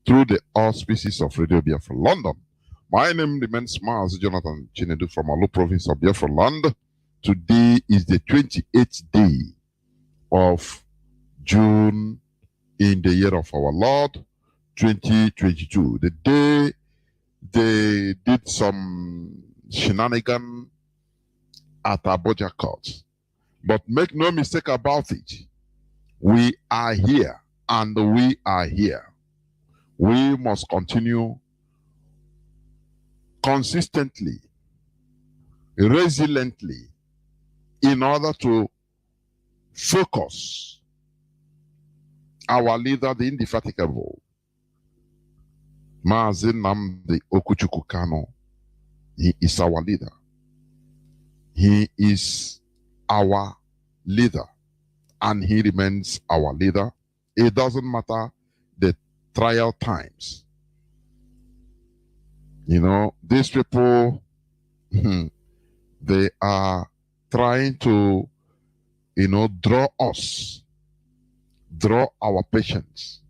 through the auspices of Radio Biafra London. My name remains Mazi Jonathan Chinedu from Alu province of Biafra Land. Today is the 28th day of June in the year of our Lord 2022. The day they did some shenanigan at Abuja court. But make no mistake about it. We are here and we are here. We must continue consistently, resiliently, in order to focus our leader, the indefatigable, Mazi Nnamdi Okuchukwu Kanu. He is our leader. He is our leader, and he remains our leader. It doesn't matter the trial times. You know, these people, they are trying to, draw our patience.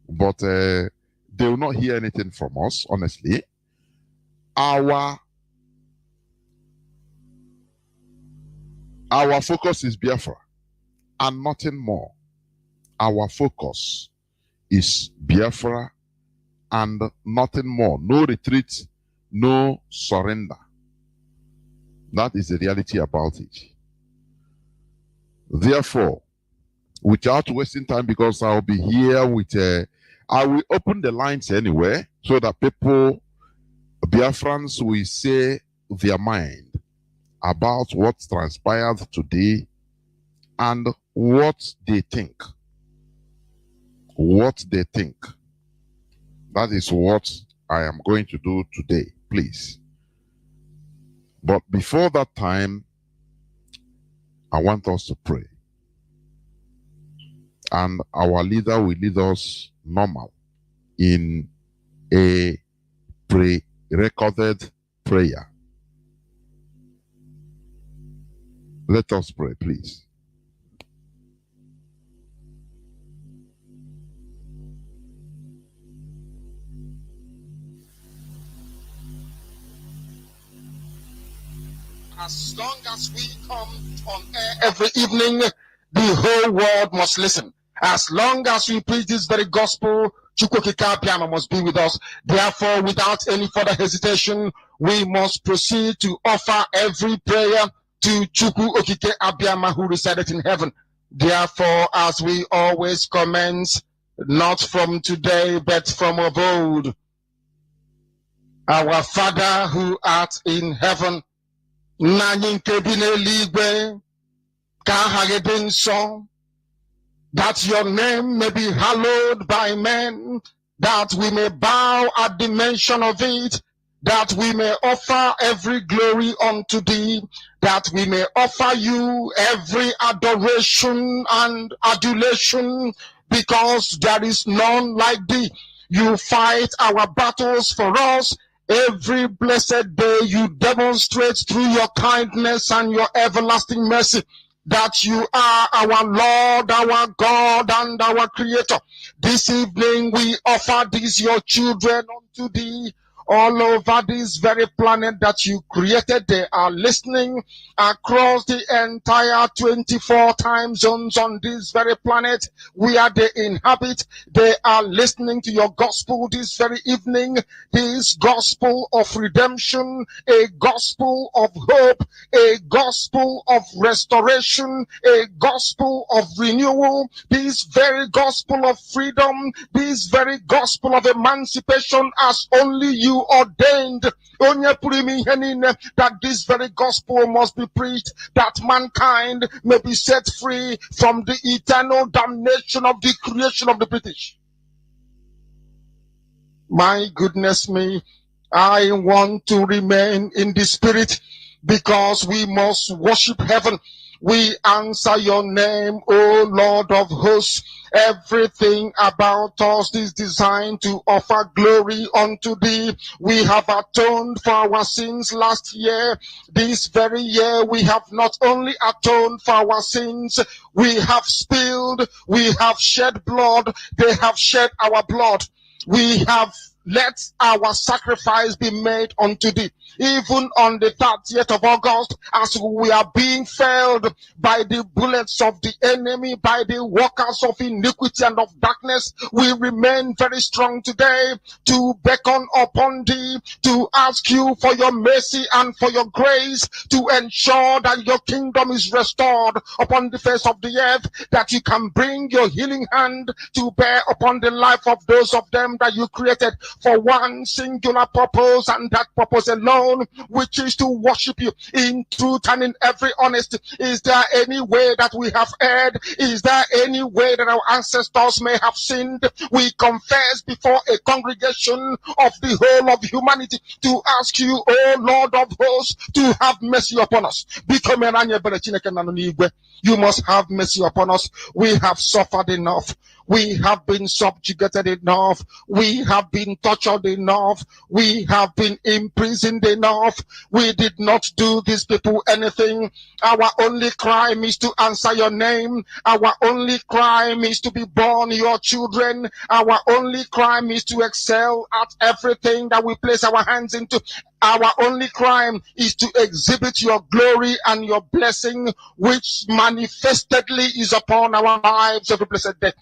But they will not hear anything from us, honestly. Our focus is Biafra and nothing more. Our focus is Biafra and nothing more. No retreat, no surrender. That is the reality about it. Therefore, without wasting time, because I'll be here with I will open the lines anyway, so that people, Biafrans, will say their mind about what transpired today and what they think. What they think. That is what I am going to do today, please. But before that time, I want us to pray. And our leader will lead us normal in a pre-recorded prayer. Let us pray, please. As long as we come on air every evening, the whole world must listen. As long as we preach this very gospel, Chukwokika Abiyama must be with us. Therefore, without any further hesitation, we must proceed to offer every prayer to Chukwu Okike Abiyama, who resided in heaven. Therefore, as we always commence, not from today, but from of old, our Father who art in heaven, that your name may be hallowed by men, that we may bow at the mention of it, that we may offer every glory unto thee, that we may offer you every adoration and adulation, because there is none like thee. You fight our battles for us. Every blessed day you demonstrate through your kindness and your everlasting mercy that you are our Lord, our God, and our Creator. This evening we offer these your children unto thee. All over this very planet that you created, they are listening across the entire 24 time zones on this very planet where they inhabit. They are listening to your gospel this very evening, this gospel of redemption, a gospel of hope, a gospel of restoration, a gospel of renewal, this very gospel of freedom, this very gospel of emancipation, as only you ordained that this very gospel must be preached, that mankind may be set free from the eternal damnation of the creation of the British. My goodness me, I want to remain in the spirit, because we must worship heaven. We answer your name, O Lord of hosts. Everything about us is designed to offer glory unto thee. We have atoned for our sins last year. This very year we have not only atoned for our sins, we have spilled, we have shed blood, they have shed our blood. We have let our sacrifice be made unto thee. Even on the 30th of August, as we are being felled by the bullets of the enemy, by the workers of iniquity and of darkness, we remain very strong today to beckon upon thee, to ask you for your mercy and for your grace, to ensure that your kingdom is restored upon the face of the earth, that you can bring your healing hand to bear upon the life of those of them that you created for one singular purpose, and that purpose alone, which is to worship you in truth and in every honesty. Is there any way that we have erred? Is there any way that our ancestors may have sinned? We confess before a congregation of the whole of humanity to ask you, O Lord of hosts, to have mercy upon us. You must have mercy upon us. We have suffered enough. We have been subjugated enough. We have been tortured enough. We have been imprisoned enough. We did not do these people anything. Our only crime is to answer your name. Our only crime is to be born your children. Our only crime is to excel at everything that we place our hands into. Our only crime is to exhibit your glory and your blessing, which manifestedly is upon our lives every blessed day.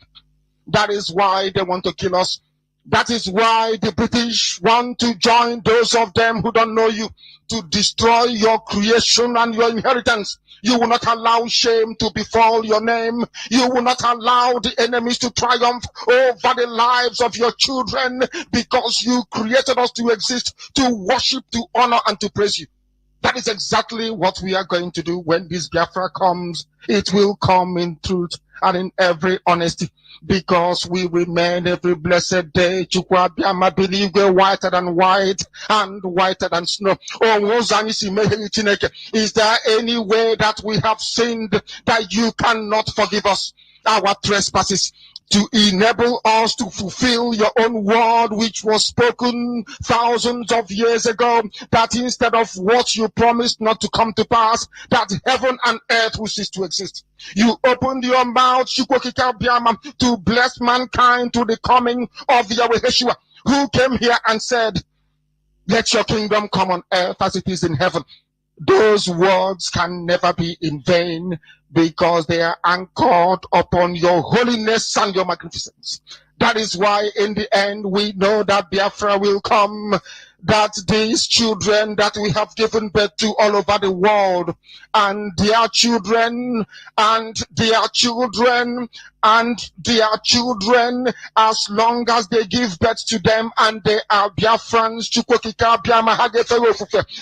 That is why they want to kill us. That is why the British want to join those of them who don't know you to destroy your creation and your inheritance. You will not allow shame to befall your name. You will not allow the enemies to triumph over the lives of your children, because you created us to exist, to worship, to honor, and to praise you. That is exactly what we are going to do when this Biafra comes. It will come in truth and in every honesty, because we remain every blessed day Chukwuabiama Biligwe whiter than white and whiter than snow. Is there any way that we have sinned that you cannot forgive us our trespasses, to enable us to fulfill your own word, which was spoken thousands of years ago, that instead of what you promised not to come to pass, that heaven and earth will cease to exist? You opened your mouth, to bless mankind to the coming of Yahweh Yeshua, who came here and said, let your kingdom come on earth as it is in heaven. Those words can never be in vain, because they are anchored upon your holiness and your magnificence. That is why in the end we know that Biafra will come, that these children that we have given birth to all over the world, and their children, and their children, and their children, as long as they give birth to them and they are Biafrans,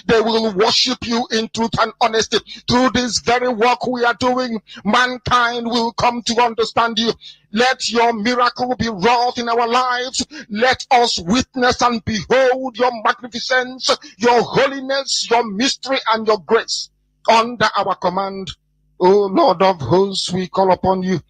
they will worship you in truth and honesty. Through this very work we are doing, mankind will come to understand you. Let your miracle be wrought in our lives. Let us witness and behold your magnificence, your holiness, your mystery, and your grace under our command. O Lord of hosts, we call upon you.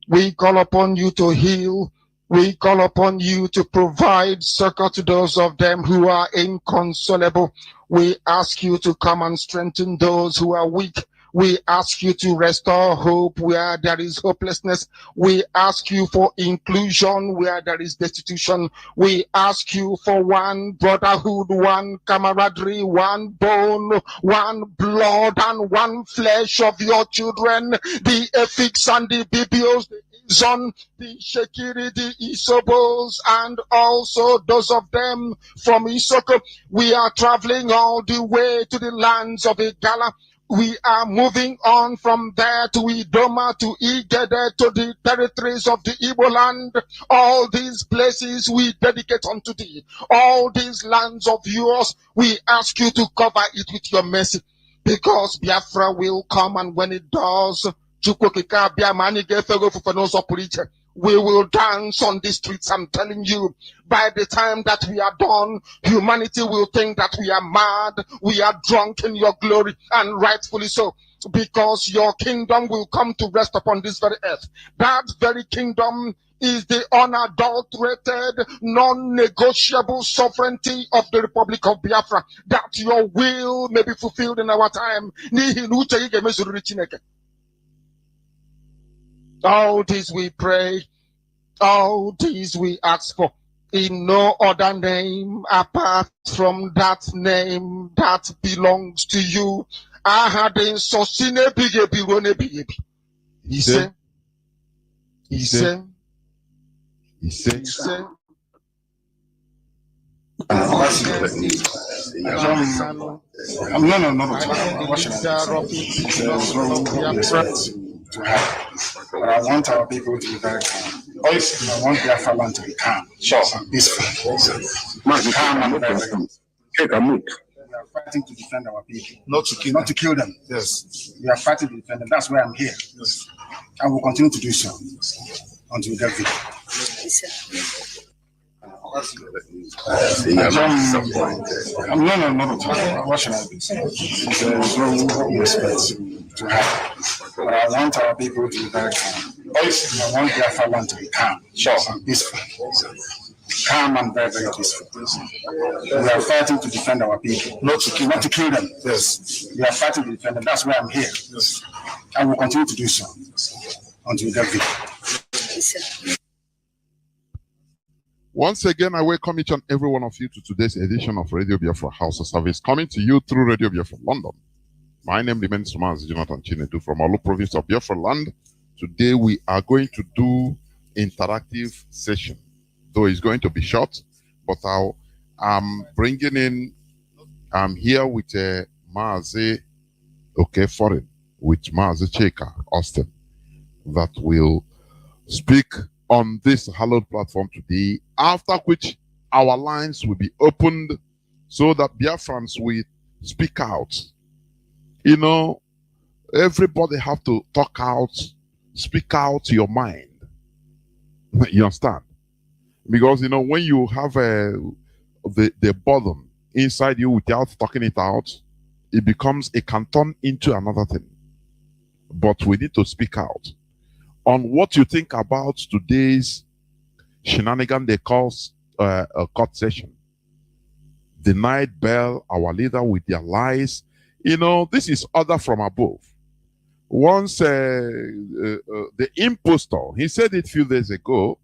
We call upon you to heal. We call upon you to provide succor to those of them who are inconsolable. We ask you to come and strengthen those who are weak. We ask you to restore hope where there is hopelessness. We ask you for inclusion where there is destitution. We ask you for one brotherhood, one camaraderie, one bone, one blood, and one flesh of your children, the Efiks and the Bibios, the Izon, the Shekiri, the Isobos, and also those of them from Isoko. We are traveling all the way to the lands of Igala. We are moving on from there to Idoma, to Igede, to the territories of the Igbo land. All these places we dedicate unto thee. All these lands of yours, we ask you to cover it with your mercy, because Biafra will come, and when it does, we will dance on the streets. I'm telling you, by the time that we are done, humanity will think that we are mad, we are drunk in your glory, and rightfully so, because your kingdom will come to rest upon this very earth. That very kingdom is the unadulterated, non-negotiable sovereignty of the Republic of Biafra, that your will may be fulfilled in our time. All this we pray, all these we ask for, in no other name apart from that name that belongs to you. I had in Sosine Bigebi. He said, he said, he said, No. What should but I want our people to be very calm. I want Biafra land to be calm, and peaceful. Calm and very, very peaceful. We are fighting to defend our people, not to kill them. Yes, we are fighting to defend them. That's why I'm here. Yes. I will continue to do so until we get victory. What should I do? There is no respect to have. But I want our people to be very calm. I want Biafra land to be calm, and peaceful. Calm and very, very peaceful. We are fighting to defend our people, not to kill them. Yes. We are fighting to defend them. That's why I'm here. Yes. I will continue to do so until we get victory. Once again, I welcome each and every one of you to today's edition of Radio Biafra Hausa service, coming to you through Radio Biafra London. My name remains Mazi Jonathan Chinedu from Olu province of Biafra land. Today we are going to do interactive session, though it's going to be short, but I'm bringing in, I'm here with Mazi, foreign, with Mazi Cheka Austin, that will speak on this hallowed platform today, after which our lines will be opened so that Biafrans will speak out. You know, everybody have to talk out, speak out your mind. You understand? Because, you know, when you have the burden inside you without talking it out, it becomes, it can turn into another thing. But we need to speak out on what you think about today's shenanigan they call a court session. Denied bail our leader with their lies. You know, this is order from above. Once the impostor, he said it a few days ago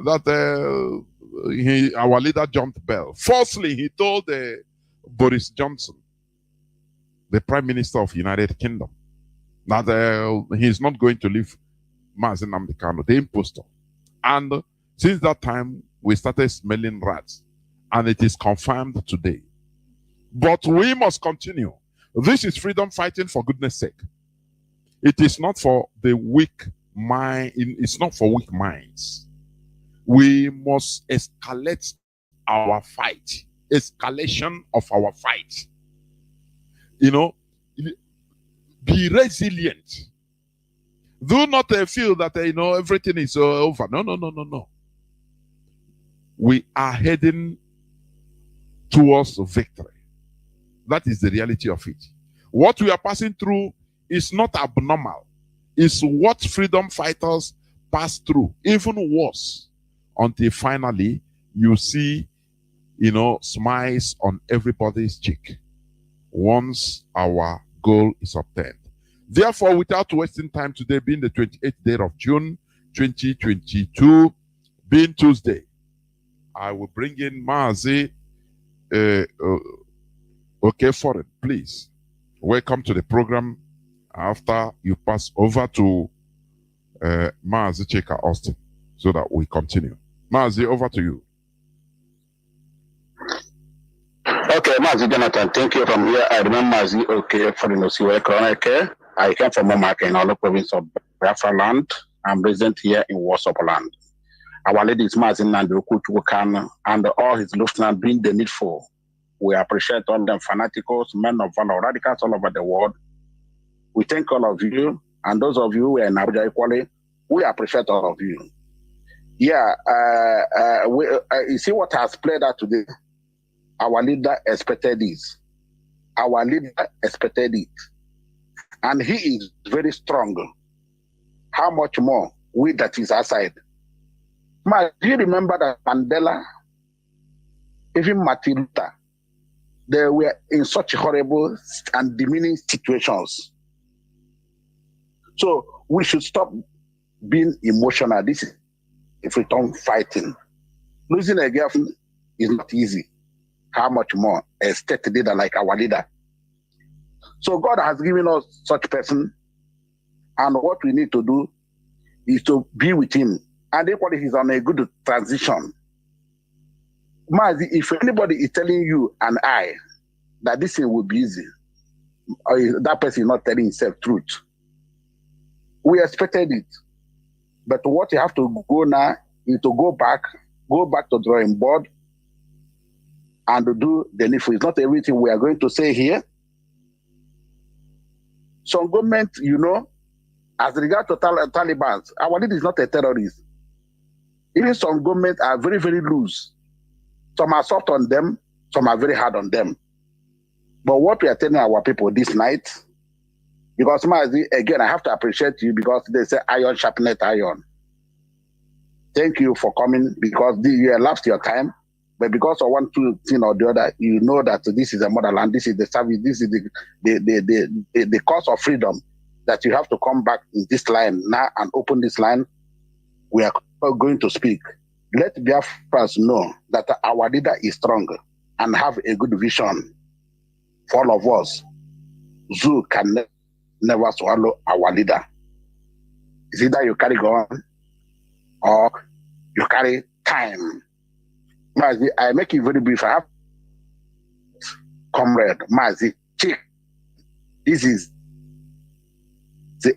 that our leader jumped bail. Firstly, he told Boris Johnson, the Prime Minister of United Kingdom, that he's not going to leave Mazi Nnamdi Kanu, the impostor. And since that time, we started smelling rats. And it is confirmed today. But we must continue. This is freedom fighting, for goodness sake. It is not for the weak mind. It's not for weak minds. We must escalate our fight. Escalation of our fight. You know, be resilient. Do not feel that, you know, everything is over. No. We are heading towards victory. That is the reality of it. What we are passing through is not abnormal. It's what freedom fighters pass through, even worse, until finally you see, you know, smiles on everybody's cheek once our goal is obtained. Therefore, without wasting time today, being the 28th day of June, 2022, being Tuesday, I will bring in Mazi. Foreign, please. Welcome to the program. After you pass over to Mazi Cheka Austin, so that we continue. Mazi, over to you. Okay, Mazi Jonathan, thank you. From here, I remember Mazi, Foreign, I came from Omaka in Olu province of Biafra land. I'm resident here in Warsaw land. Our lady is Mazi Nnamdi Kanu and all his lieutenants doing the needful. We appreciate all them fanaticals, men of valor, radicals all over the world. We thank all of you, and those of you who are in Abuja equally, we appreciate all of you. Yeah, you see what has played out today? Our leader expected this. Our leader expected it. And he is very strong. How much more we that is outside? Do you remember that Mandela, even Martin Luther, they were in such horrible and demeaning situations. So we should stop being emotional. This is freedom fighting. Losing a girlfriend is not easy. How much more a state leader like our leader? So God has given us such person, and what we need to do is to be with him. And equally, he's on a good transition. Mazi, if anybody is telling you and I that this thing will be easy, or that person is not telling himself truth, we expected it. But what you have to go now is to go back to drawing board and to do the needful. It's not everything we are going to say here. Some government, you know, as regard to Taliban, our leader is not a terrorist. Even some government are very, very loose. Some are soft on them, some are very hard on them. But what we are telling our people this night, because Mazi, again, I have to appreciate you because they say iron sharpeneth iron. Thank you for coming because you elapsed your time. But because of one thing or the other, you know that this is a motherland, this is the service, this is the cause of freedom, that you have to come back in this line now and open this line. We are going to speak. Let Biafrans know that our leader is strong and have a good vision for all of us. Zoo can never swallow our leader. It's either you carry on or you carry time. Mazi, I make it very brief. I have comrade Mazi Chick. This is the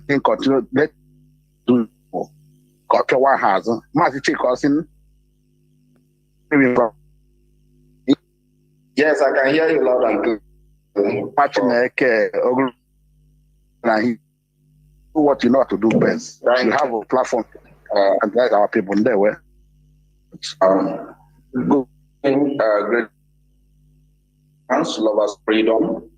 thing continue. Let do copy one has Mazi Chick cousin. Yes, I can hear you loud and clear. Matching do what you know how to do best. You have a platform and guide our people there. Where great fans, lovers, freedom.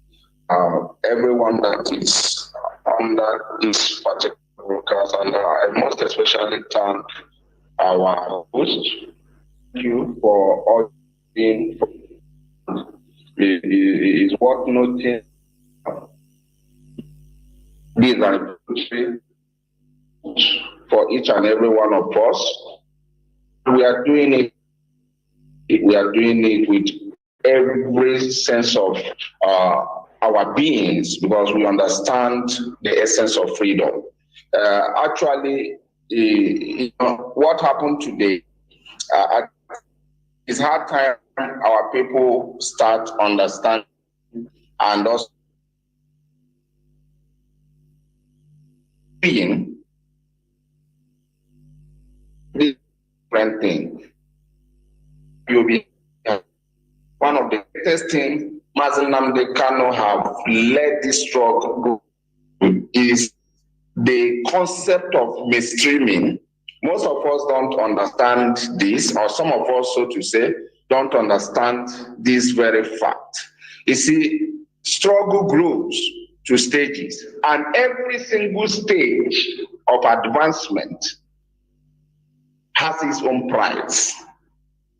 Everyone that is under this particular broadcast, and I most especially thank our host. Thank you for all being. It is worth noting. These are for each and every one of us. We are doing it. We are doing it with every sense of our beings because we understand the essence of freedom. Actually, what happened today is hard time our people start understanding and also being the different thing. You'll be one of the greatest things Mazi Nnamdi Kanu have led this struggle is the concept of mainstreaming. Most of us don't understand this, or some of us, so to say, don't understand this very fact. You see, struggle grows to stages, and every single stage of advancement has its own price.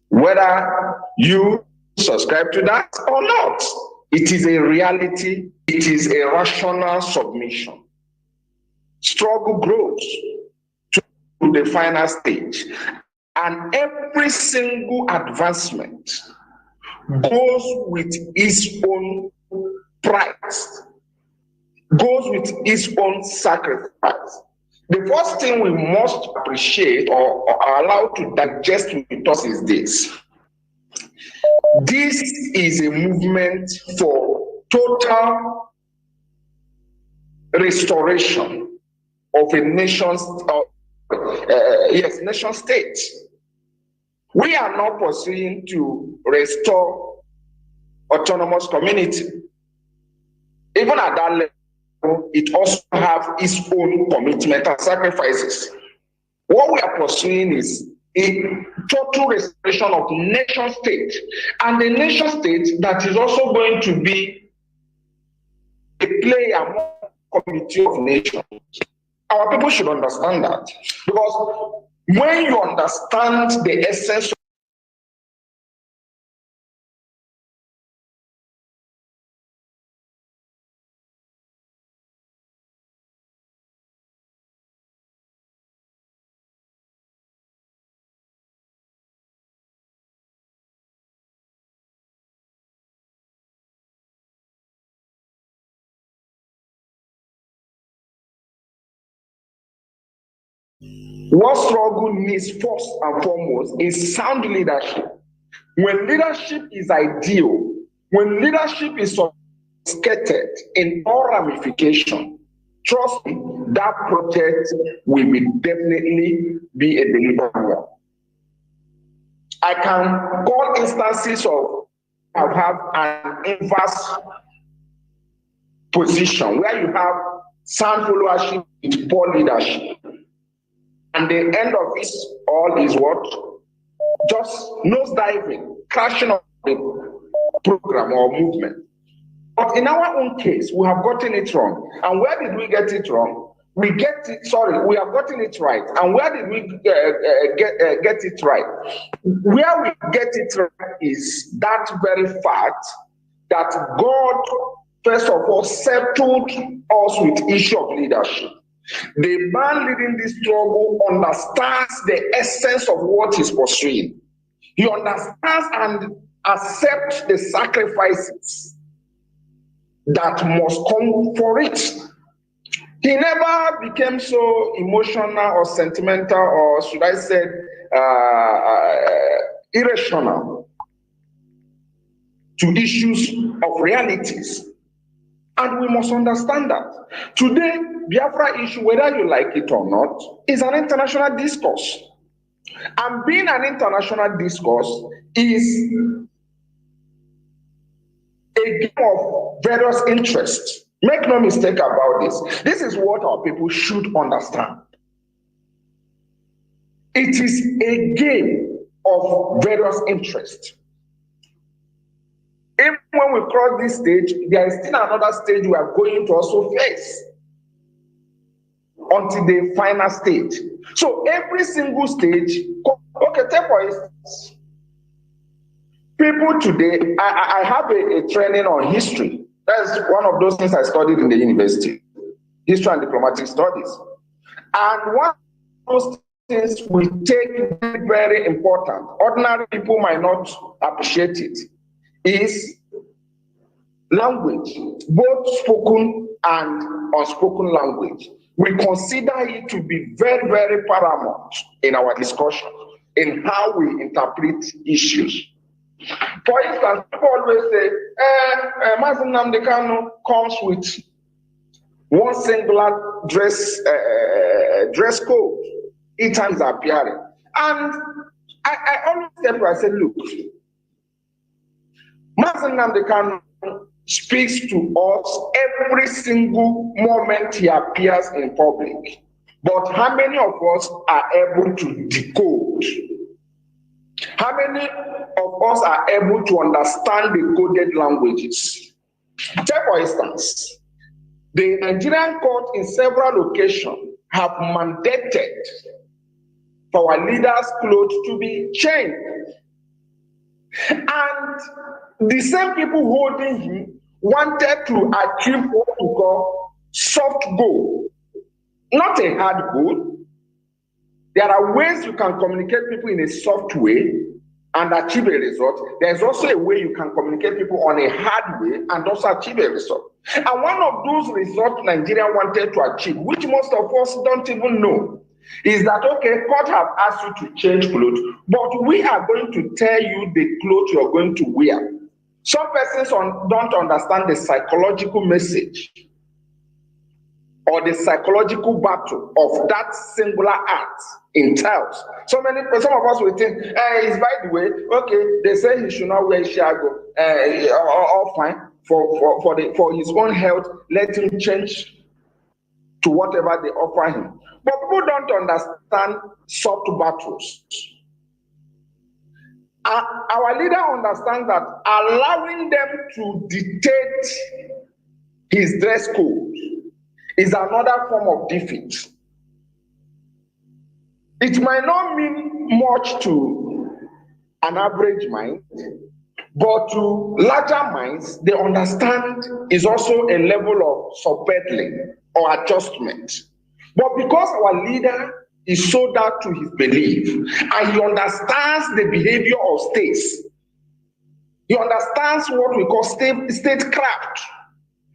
Whether you subscribe to that or not, it is a reality, it is a rational submission. Struggle grows to the final stage, and every single advancement goes with its own price, goes with its own sacrifice. The first thing we must appreciate or allow to digest with us is this. This is a movement for total restoration of a nation state. We are not pursuing to restore autonomous community. Even at that level, it also have its own commitment and sacrifices. What we are pursuing is a total restoration of nation state, and a nation state that is also going to be a player among community of nations. Our people should understand that, because when you understand the essence What struggle needs first and foremost is sound leadership. When leadership is ideal, when leadership is sophisticated in all ramifications, trust me, that project will definitely be a deliverable. I can call instances of have an inverse position where you have sound followership with poor leadership. And the end of it all is what? Just nosediving, crashing of the program or movement. But in our own case, we have gotten it wrong. And where did we get it wrong? We have gotten it right. And where did we get it right? Where we get it right is that very fact that God, first of all, settled us with issue of leadership. The man leading this struggle understands the essence of what he's pursuing. He understands and accepts the sacrifices that must come for it. He never became so emotional or sentimental, or should I say, irrational to issues of realities. And we must understand that. Today, Biafra issue, whether you like it or not, is an international discourse. And being an international discourse is a game of various interests. Make no mistake about this. This is what our people should understand. It is a game of various interests. Even when we cross this stage, there is still another stage we are going to also face until the final stage. So every single stage, okay, take for instance, people today, I have a training on history. That's one of those things I studied in the university, history and diplomatic studies. And one of those things we take very, very important, ordinary people might not appreciate it, is language, both spoken and unspoken language. We consider it to be very, very paramount in our discussion, in how we interpret issues. For instance, people always say, Mazi Nnamdi Kanu comes with one singular dress code. Each time is appearing. And I always tell people, I say, look, Mazi Nnamdi Kanu speaks to us every single moment he appears in public. But how many of us are able to decode? How many of us are able to understand the coded languages? Take for instance, the Nigerian court in several locations have mandated for our leaders' clothes to be changed. And the same people holding him wanted to achieve what we call soft goal, not a hard goal. There are ways you can communicate people in a soft way and achieve a result. There's also a way you can communicate people on a hard way and also achieve a result. And one of those results Nigeria wanted to achieve, which most of us don't even know, is that, okay, court have asked you to change clothes, but we are going to tell you the clothes you're going to wear. Some persons don't understand the psychological message or the psychological battle of that singular act entails. Some of us will think, it's by the way, okay, they say he should not wear shago, all fine, for his own health, let him change to whatever they offer him. But people don't understand soft battles. Our leader understands that allowing them to dictate his dress code is another form of defeat. It might not mean much to an average mind, but to larger minds, they understand is also a level of subpedaling or adjustment. But because our leader is sold out to his belief and he understands the behavior of states, he understands what we call statecraft,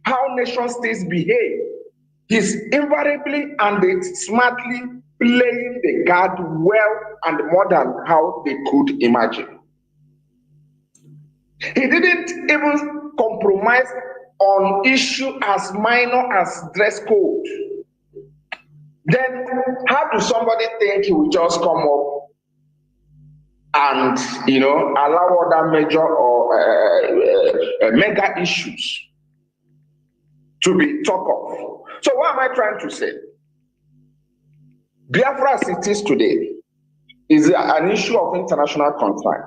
how nation states behave, he's invariably and smartly playing the card well and more than how they could imagine. He didn't even compromise on issue as minor as dress code. Then how do somebody think he will just come up and allow other major or mega issues to be talked of? So what am I trying to say? Biafra as it is today is an issue of international concern,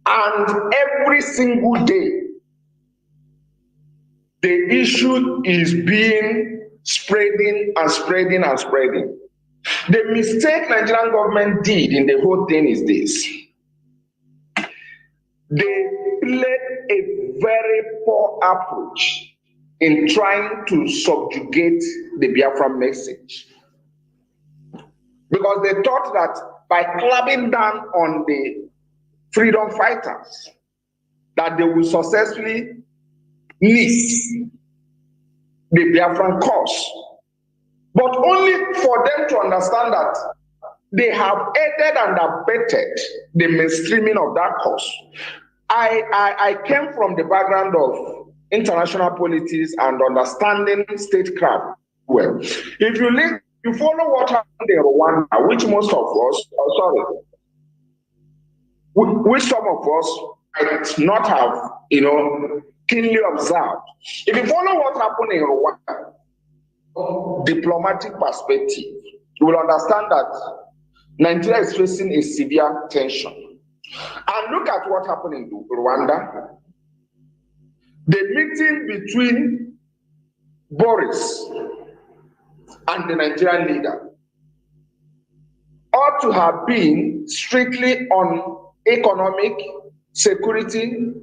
and every single day the issue is being spreading and spreading and spreading. The mistake Nigerian government did in the whole thing is this: they played a very poor approach in trying to subjugate the Biafra message, because they thought that by clamping down on the freedom fighters that they will successfully lead the Biafran cause, but only for them to understand that they have aided and abetted the mainstreaming of that cause. I came from the background of international politics and understanding statecraft well. If you follow what happened in Rwanda, which most of us, which some of us might not have, keenly observed. If you follow what happened in Rwanda, diplomatic perspective, you will understand that Nigeria is facing a severe tension. And look at what happened in Rwanda. The meeting between Boris and the Nigerian leader ought to have been strictly on economic, security,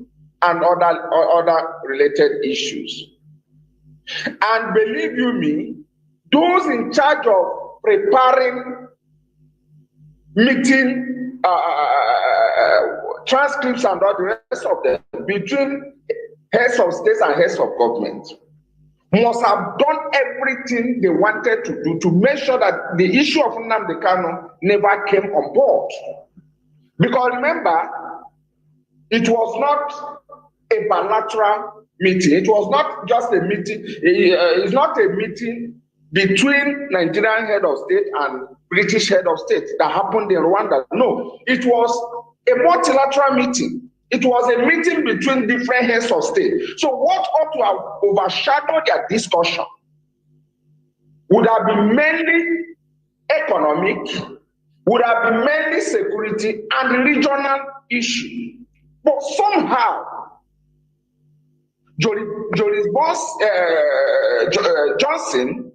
and other related issues. And believe you me, those in charge of preparing meeting transcripts and all the rest of them between heads of states and heads of government must have done everything they wanted to do to make sure that the issue of Nnamdi Kanu never came on board. Because remember, it was not a bilateral meeting. It was not just a meeting. It's not a meeting between Nigerian head of state and British head of state that happened in Rwanda. No, it was a multilateral meeting. It was a meeting between different heads of state. So what ought to have overshadowed their discussion would have been mainly economic, would have been mainly security and regional issue. But somehow, Joris Johnson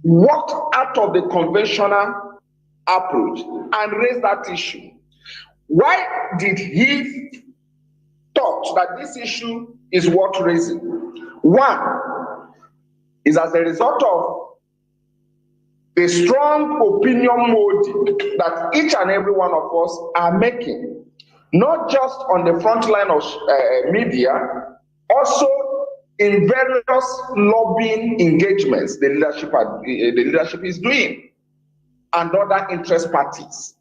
walked out of the conventional approach and raised that issue. Why did he thought that this issue is worth raising? One is as a result of the strong opinion mode that each and every one of us are making, not just on the front line of media, also in various lobbying engagements the leadership is doing, and other interest parties.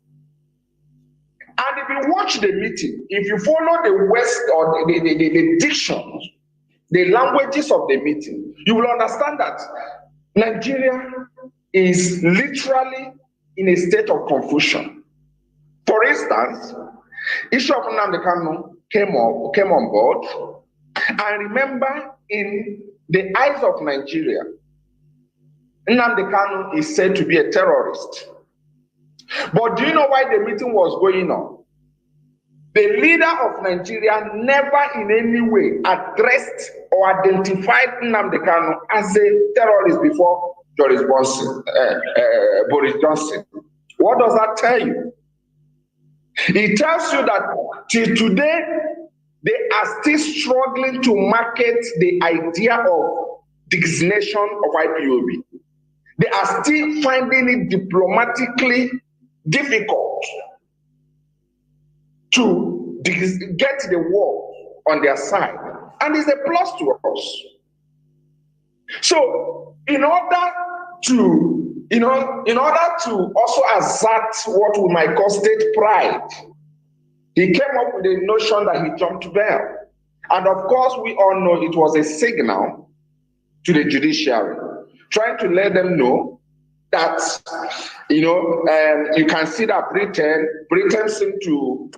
And if you watch the meeting, if you follow the West or the dictions, the languages of the meeting, you will understand that Nigeria is literally in a state of confusion. For instance, issue of Nnamdi Kanu came on board, and remember, in the eyes of Nigeria, Nnamdi Kanu is said to be a terrorist. But do you know why the meeting was going on? The leader of Nigeria never in any way addressed or identified Nnamdi Kanu as a terrorist before Boris Johnson. What does that tell you? It tells you that till today, they are still struggling to market the idea of designation of IPOB. They are still finding it diplomatically difficult to get the war on their side. And it's a plus to us. So, in order to, in order to also assert what we might call state pride, he came up with the notion that he jumped bail. And of course, we all know it was a signal to the judiciary, trying to let them know that, you can see that Britain seemed to,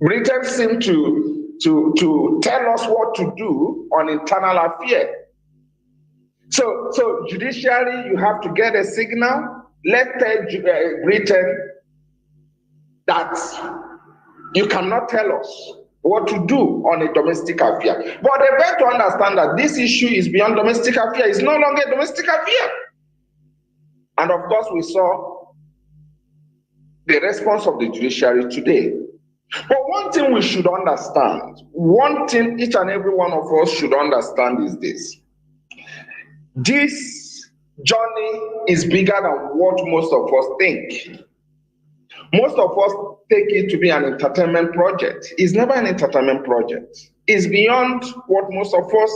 Britain seemed to tell us what to do on internal affairs. So judiciary, you have to get a signal. Let's tell Britain that you cannot tell us what to do on a domestic affair. But they better to understand that this issue is beyond domestic affair. It's no longer a domestic affair. And of course, we saw the response of the judiciary today. But one thing we should understand, one thing each and every one of us should understand is this. This journey is bigger than what most of us think. Most of us take it to be an entertainment project. It's never an entertainment project. It's beyond what most of us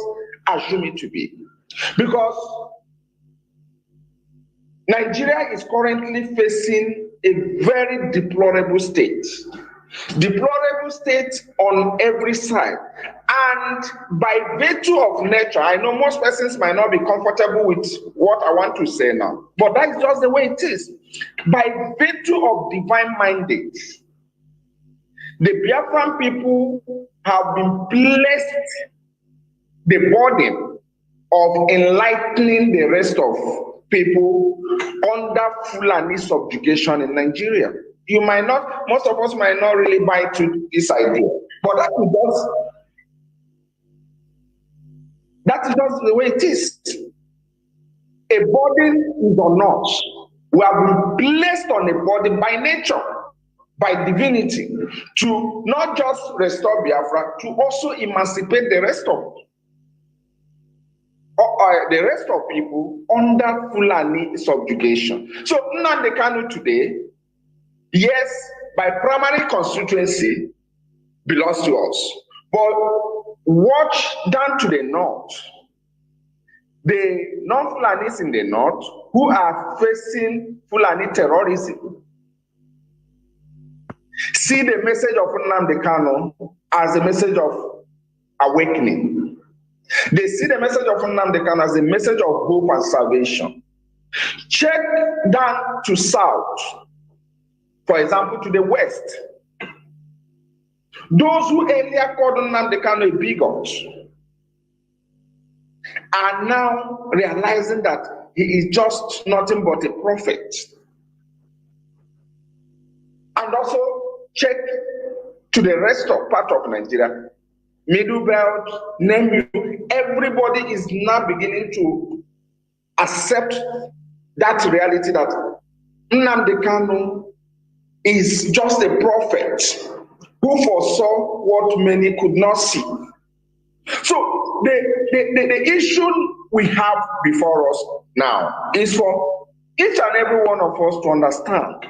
assume it to be. Because Nigeria is currently facing a very deplorable state. Deplorable state on every side. And by virtue of nature, I know most persons might not be comfortable with what I want to say now, but that's just the way it is. By virtue of divine mandate, the Biafran people have been placed the burden of enlightening the rest of people under Fulani subjugation in Nigeria. You might not, most of us might not really buy to this idea, but that is just the way it is. A burden is on us. We have been placed on a burden by nature, by divinity, to not just restore Biafra, to also emancipate the rest of people under Fulani subjugation. So Nnamdi Kanu today, yes, by primary constituency, belongs to us. But watch down to the north. The non-Fulanis in the north who are facing Fulani terrorism see the message of Nnamdi Kanu as a message of awakening. They see the message of Nnamdi Kanu as a message of hope and salvation. Check down to south, for example, to the west. Those who earlier called Nnamdi Kanu a bigot are now realizing that he is just nothing but a prophet. And also check to the rest of part of Nigeria, Middle Belt, name you, everybody is now beginning to accept that reality that Nnamdi Kanu is just a prophet who foresaw what many could not see. So the issue we have before us now is for each and every one of us to understand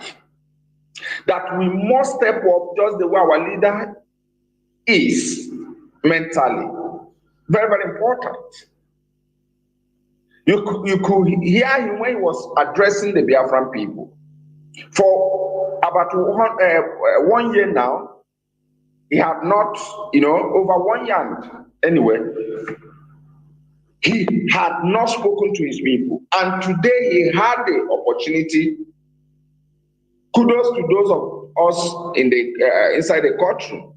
that we must step up just the way our leader is mentally. Very, very important. You could hear him when he was addressing the Biafran people. For about 1 year now, he had not, over 1 year anyway, he had not spoken to his people. And today he had the opportunity. Kudos to those of us in the inside the courtroom.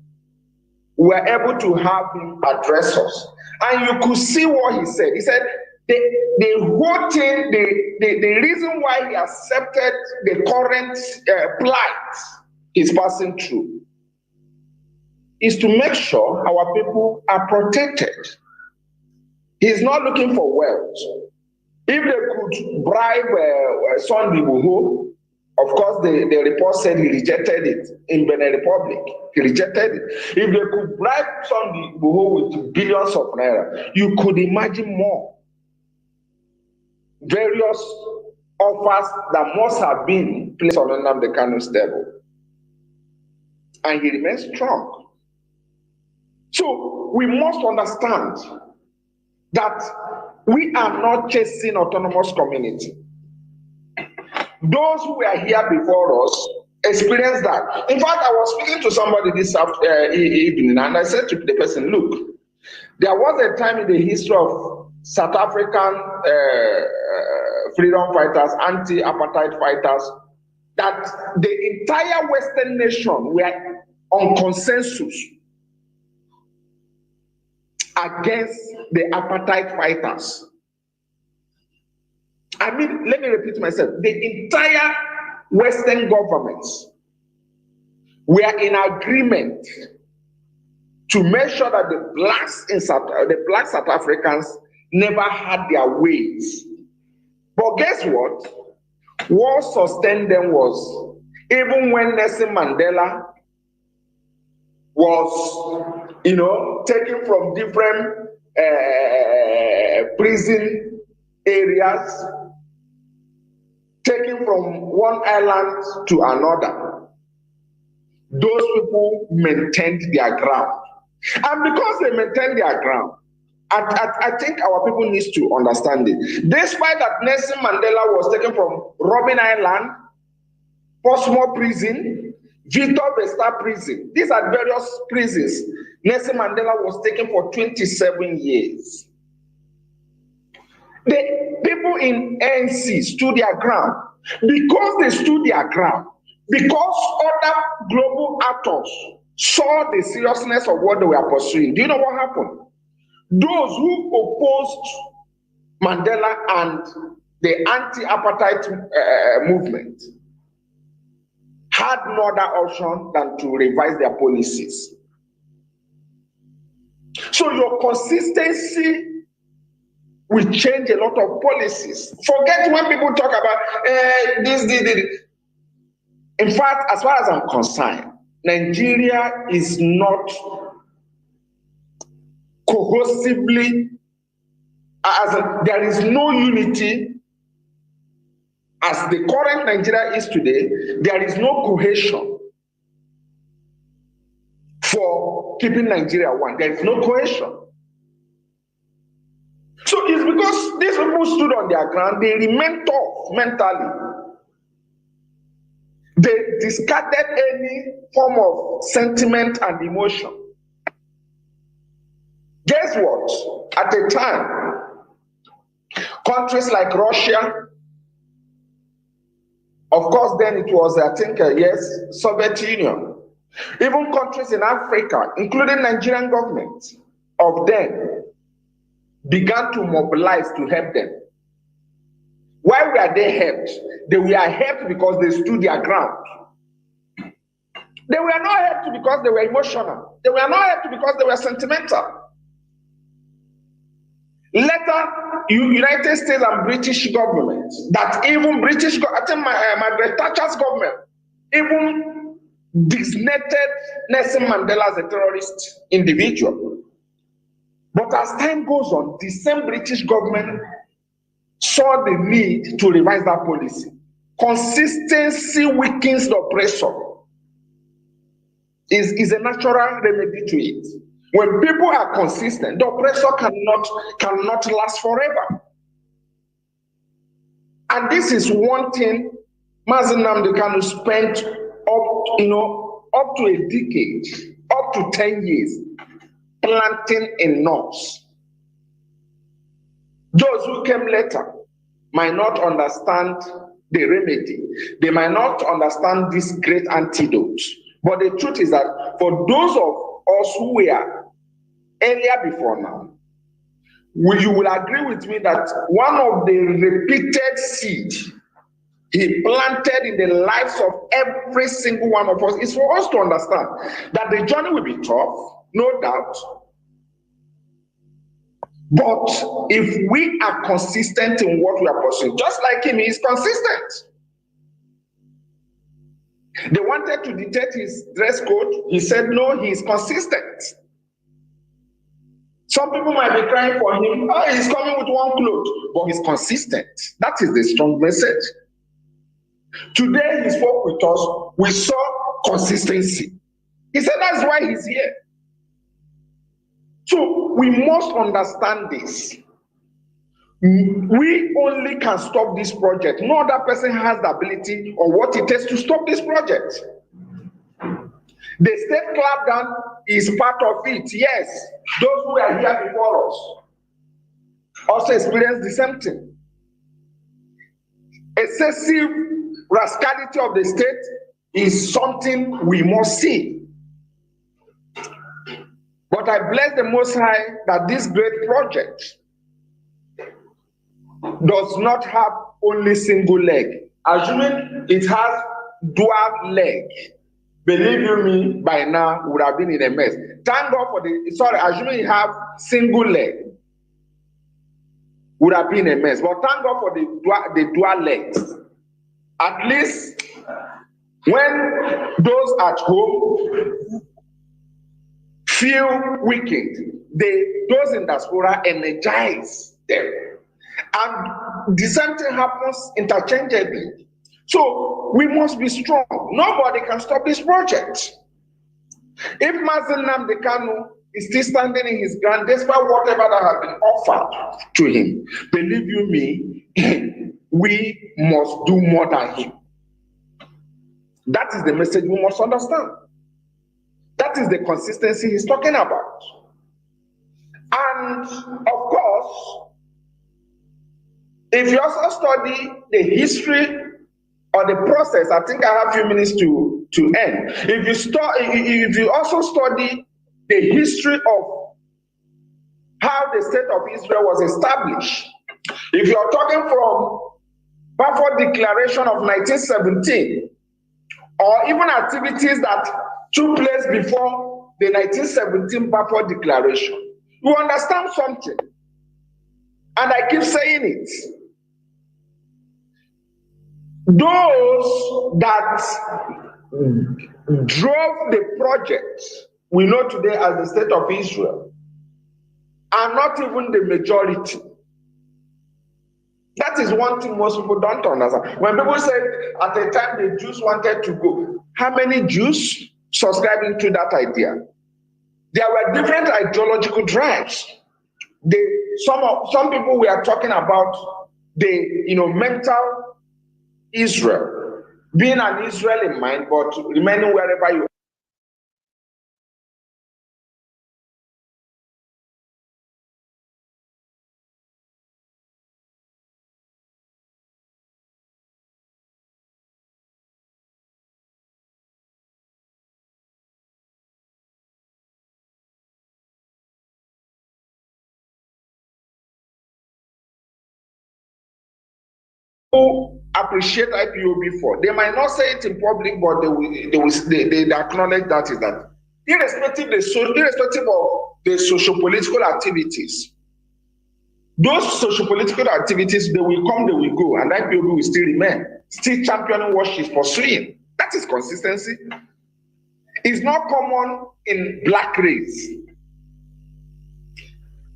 We were able to have him address us. And you could see what he said. He said, the whole thing, the reason why he accepted the current plight he's passing through is to make sure our people are protected. He's not looking for wealth. If they could bribe Sunday Buhu, of course, the report said he rejected it in Benin Republic. He rejected it. If they could bribe Sunday Buhu with billions of naira, you could imagine more. Various offers that must have been placed on Nnamdi Kanu's table. And he remains strong. So we must understand that we are not chasing autonomous community. Those who were here before us experienced that. In fact, I was speaking to somebody this evening, and I said to the person, look, there was a time in the history of South African freedom fighters, anti-apartheid fighters, that the entire Western nation were on consensus against the apartheid fighters. I mean, let me repeat myself. The entire Western governments were in agreement to make sure that the black South Africans never had their ways. But guess what? What sustained them was, even when Nelson Mandela was, taken from different prison areas, taken from one island to another, those people maintained their ground. And because they maintained their ground, I think our people need to understand it. Despite that Nelson Mandela was taken from Robben Island, Portsmouth prison, Victor Verster prison, these are various prisons. Nelson Mandela was taken for 27 years. The people in ANC stood their ground. Because they stood their ground, because other global actors saw the seriousness of what they were pursuing, do you know what happened? Those who opposed Mandela and the anti-apartheid movement had no other option than to revise their policies. So your consistency will change a lot of policies. Forget when people talk about this. In fact, as far as I'm concerned, Nigeria is not cohesively, there is no unity as the current Nigeria is today. There is no cohesion for keeping Nigeria one. There is no cohesion. So it's because these people stood on their ground, they remained tough mentally. They discarded any form of sentiment and emotion. Guess what? At the time, countries like Russia, of course, then it was, I think, Soviet Union, even countries in Africa, including Nigerian government of them, began to mobilize to help them. Why were they helped? They were helped because they stood their ground. They were not helped because they were emotional. They were not helped because they were sentimental. Later, United States and British government, that even British, I think Margaret Thatcher's government, even designated Nelson Mandela as a terrorist individual. But as time goes on, the same British government saw the need to revise that policy. Consistency weakens the oppressor. Is a natural remedy to it. When people are consistent, the oppressor cannot last forever. And this is one thing Mazi Nnamdi Kanu spent up to a decade, up to 10 years, planting in norms. Those who came later might not understand the remedy. They might not understand this great antidote. But the truth is that for those of us who were earlier before now, you will agree with me that one of the repeated seeds he planted in the lives of every single one of us is for us to understand that the journey will be tough, no doubt. But if we are consistent in what we are pursuing, just like him, he is consistent. They wanted to dictate his dress code. He said no, he is consistent. Some people might be crying for him. Oh, he's coming with one cloth, but he's consistent. That is the strong message. Today he spoke with us. We saw consistency. He said that's why he's here. So we must understand this. We only can stop this project. No other person has the ability or what it takes to stop this project. The state clampdown is part of it. Yes, those who are here before us also experience the same thing. Excessive rascality of the state is something we must see. But I bless the Most High that this great project does not have only single leg. Assuming it has dual leg, believe you me, by now we would have been in a mess. Thank God for the, sorry, assuming it have single leg, would have been a mess. But thank God for the dual legs. At least when those at home feel wicked, those in diaspora energize them. And the same thing happens interchangeably. So we must be strong. Nobody can stop this project. If Mazi Nnamdi Kanu is still standing in his ground, despite whatever that has been offered to him, believe you me, we must do more than him. That is the message we must understand. That is the consistency he's talking about. And of course, if you also study the history or the process, I think I have a few minutes to end. If you also study the history of how the state of Israel was established, if you are talking from Balfour Declaration of 1917, or even activities that took place before the 1917 Balfour Declaration, you understand something. And I keep saying it. Those that drove the project we know today as the state of Israel are not even the majority. That is one thing most people don't understand. When people say at the time the Jews wanted to go, how many Jews subscribing to that idea? There were different ideological drives. Some people were talking about the mental Israel, being an Israel in mind, but remaining wherever you are. Who appreciate IPOB for. They might not say it in public, but they acknowledge that is that irrespective of the socio-political activities, those socio-political activities, they will come, they will go, and IPOB will still remain, still championing what she's pursuing. That is consistency. It's not common in black race.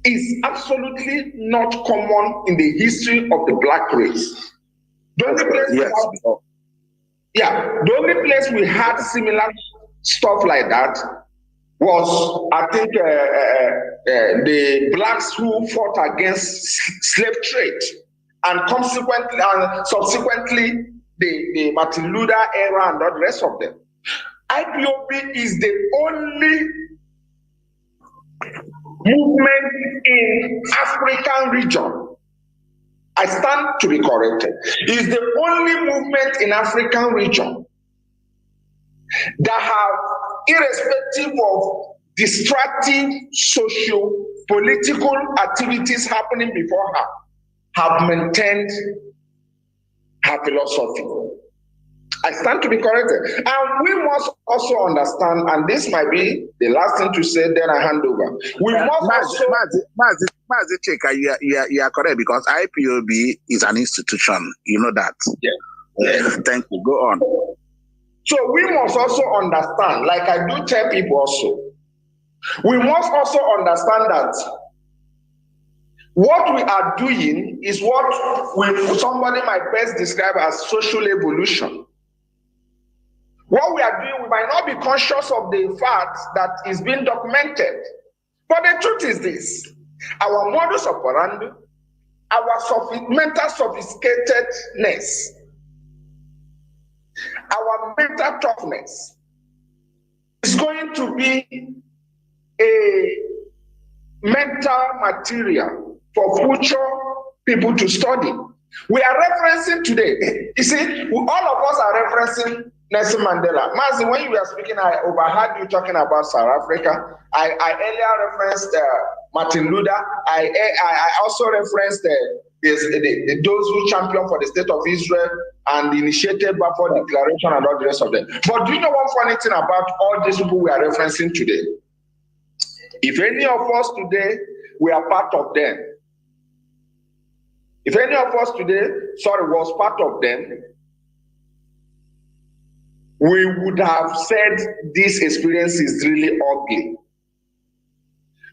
It's absolutely not common in the history of the black race. The only place we had similar stuff like that was, I think, the blacks who fought against slave trade, and subsequently the Martin Luther era and the rest of them. IPOB is the only movement in African region. I stand to be corrected. Is the only movement in African region that have, irrespective of destructive socio-political activities happening before her, have maintained her philosophy. I stand to be corrected. And we must also understand, and this might be the last thing to say, then I hand over. We must Mazi Cheka, you are correct, because IPOB is an institution. You know that. Yeah. Thank you. Go on. So we must also understand, like I do tell people also, we must also understand that what we are doing is what somebody might best describe as social evolution. What we are doing, we might not be conscious of the fact that is being documented. But the truth is this: our modus operandi, our mental sophisticatedness, our mental toughness is going to be a mental material for future people to study. We are referencing today. You see, all of us are referencing Nelson Mandela. Mazi, when you were speaking, I overheard you talking about South Africa. I earlier referenced Martin Luther. I also referenced those who championed for the state of Israel and initiated Balfour Declaration and all the rest of them. But do you know one funny thing about all these people we are referencing today? If any of us today, we are part of them. If any of us today, was part of them, we would have said this experience is really ugly.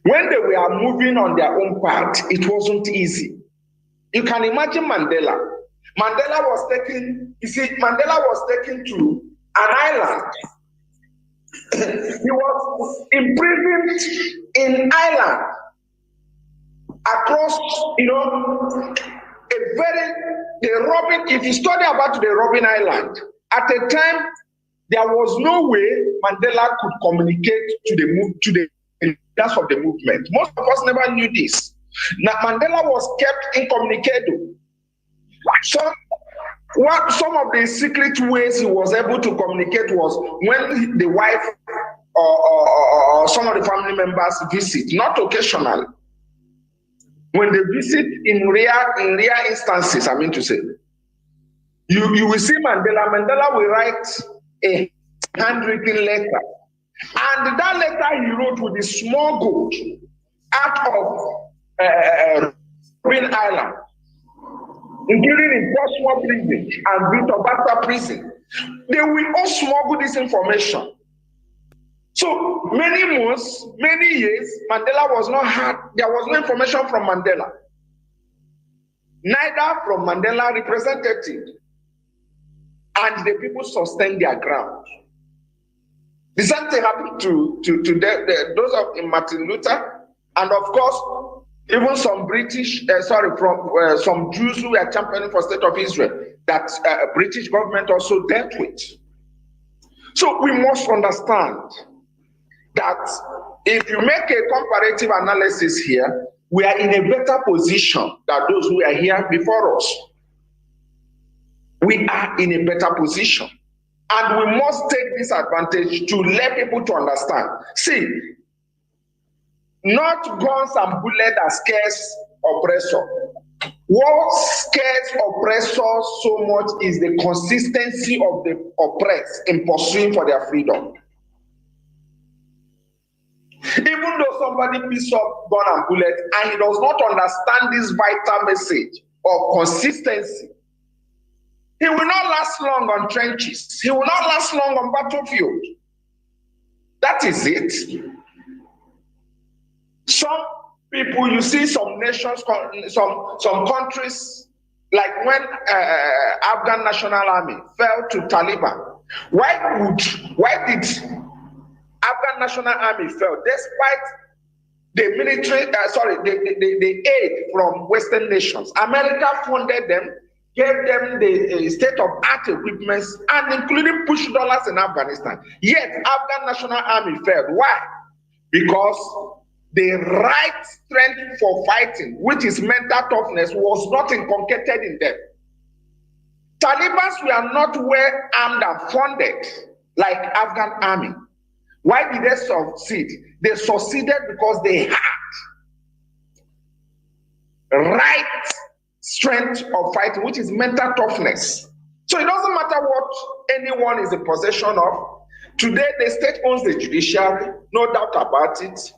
When they were moving on their own path, it wasn't easy. You can imagine Mandela. Mandela was taken to an island. He was imprisoned in Ireland across, if you study about the Robben Island, at the time, there was no way Mandela could communicate to the leaders of the movement. Most of us never knew this. Now, Mandela was kept incommunicado. Some of the secret ways he was able to communicate was when the wife or some of the family members visit, not occasionally. When they visit in rare instances, I mean to say, you will see Mandela will write a handwritten letter. And that letter he wrote with a small goat out of Robben Island, including in Portsmouth prison and Biafra prison. They will all smuggle this information. So many months, many years, Mandela was not had. There was no information from Mandela. Neither from Mandela representative. And the people sustained their ground. The same thing happened to those of Martin Luther, and of course, even some some Jews who were championing for the state of Israel that British government also dealt with. So we must understand that if you make a comparative analysis here, we are in a better position than those who are here before us. We are in a better position. And we must take this advantage to let people to understand. See, not guns and bullets that scares oppressor. What scares oppressors so much is the consistency of the oppressed in pursuing for their freedom. Even though somebody picks up gun and bullet and he does not understand this vital message of consistency, he will not last long on trenches. He will not last long on battlefield. That is it. Some people, you see some nations, some countries, like when Afghan National Army fell to Taliban. Why did Afghan National Army fail despite the military, the aid from Western nations? America funded them, gave them the state-of-art equipment, and including push dollars in Afghanistan. Yet Afghan National Army failed. Why? Because the right strength for fighting, which is mental toughness, was not inculcated in them. Taliban were not well armed and funded like Afghan army. Why did they succeed? They succeeded because they had right strength of fighting, which is mental toughness. So it doesn't matter what anyone is in possession of. Today, the state owns the judiciary, no doubt about it.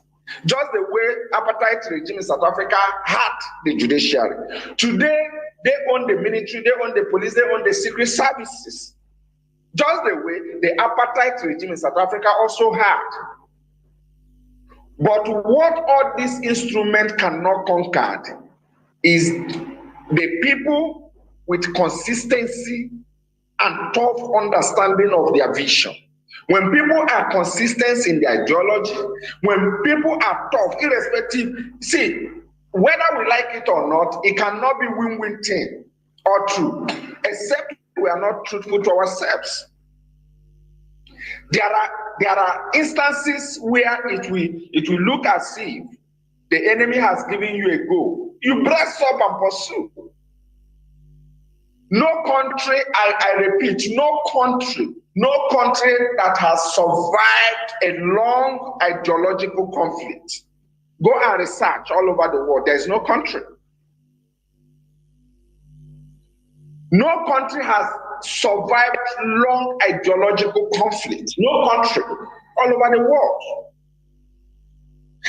Just the way apartheid regime in South Africa had the judiciary. Today, they own the military, they own the police, they own the secret services. Just the way the apartheid regime in South Africa also had. But what all these instruments cannot conquer is the people with consistency and tough understanding of their vision. When people are consistent in their ideology, when people are tough, irrespective, see, whether we like it or not, it cannot be win-win thing or true, except we are not truthful to ourselves. There are instances where it will look as if the enemy has given you a goal. You brace up and pursue. No country, I repeat, no country that has survived a long ideological conflict. Go and research all over the world. There is no country. No country has survived long ideological conflict. No country all over the world.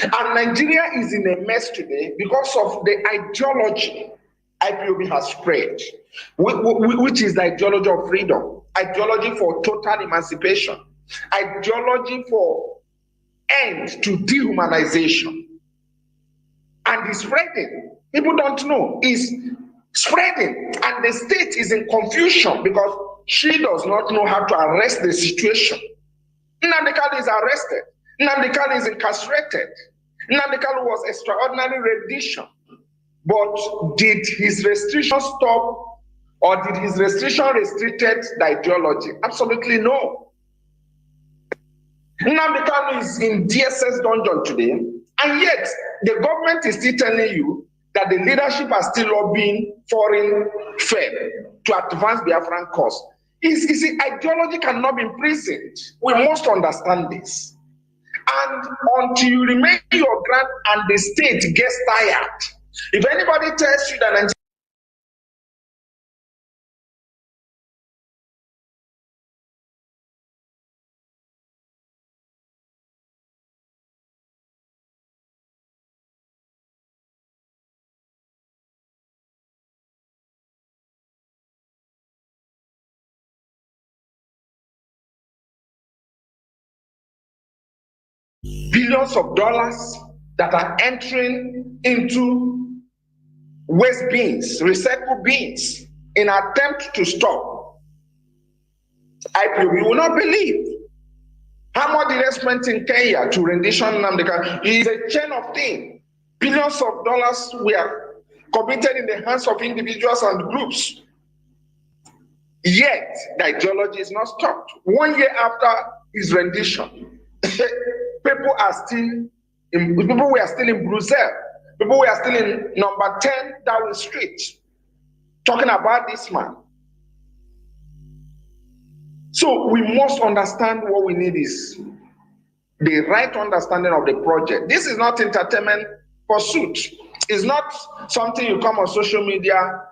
And Nigeria is in a mess today because of the ideology IPOB has spread, which is the ideology of freedom, ideology for total emancipation, ideology for end to dehumanization. And it's spreading. People don't know. It's spreading. And the state is in confusion because she does not know how to arrest the situation. Nnamdi Kanu is arrested. Nnamdi Kanu is incarcerated. Nnamdi Kanu was extraordinary rendition. But did his restriction stop, or did his restriction restricted the ideology? Absolutely no. Nnamdi Kanu is in DSS dungeon today, and yet the government is still telling you that the leadership are still lobbying foreign firm to advance Biafran cause. You see, ideology cannot be imprisoned. We must understand this. And until you remain your ground and the state gets tired, if anybody tells you that billions of dollars that are entering into waste bins, recycle bins, in an attempt to stop IPOB, you will not believe how much did they spend in Kenya to rendition Nnamdi Kanu. It is a chain of things. Billions of dollars were committed in the hands of individuals and groups. Yet the ideology is not stopped. 1 year after his rendition, people were still in Brussels. People were still in number 10 Downing Street talking about this man. So we must understand what we need is the right understanding of the project. This is not entertainment pursuit. It's not something you come on social media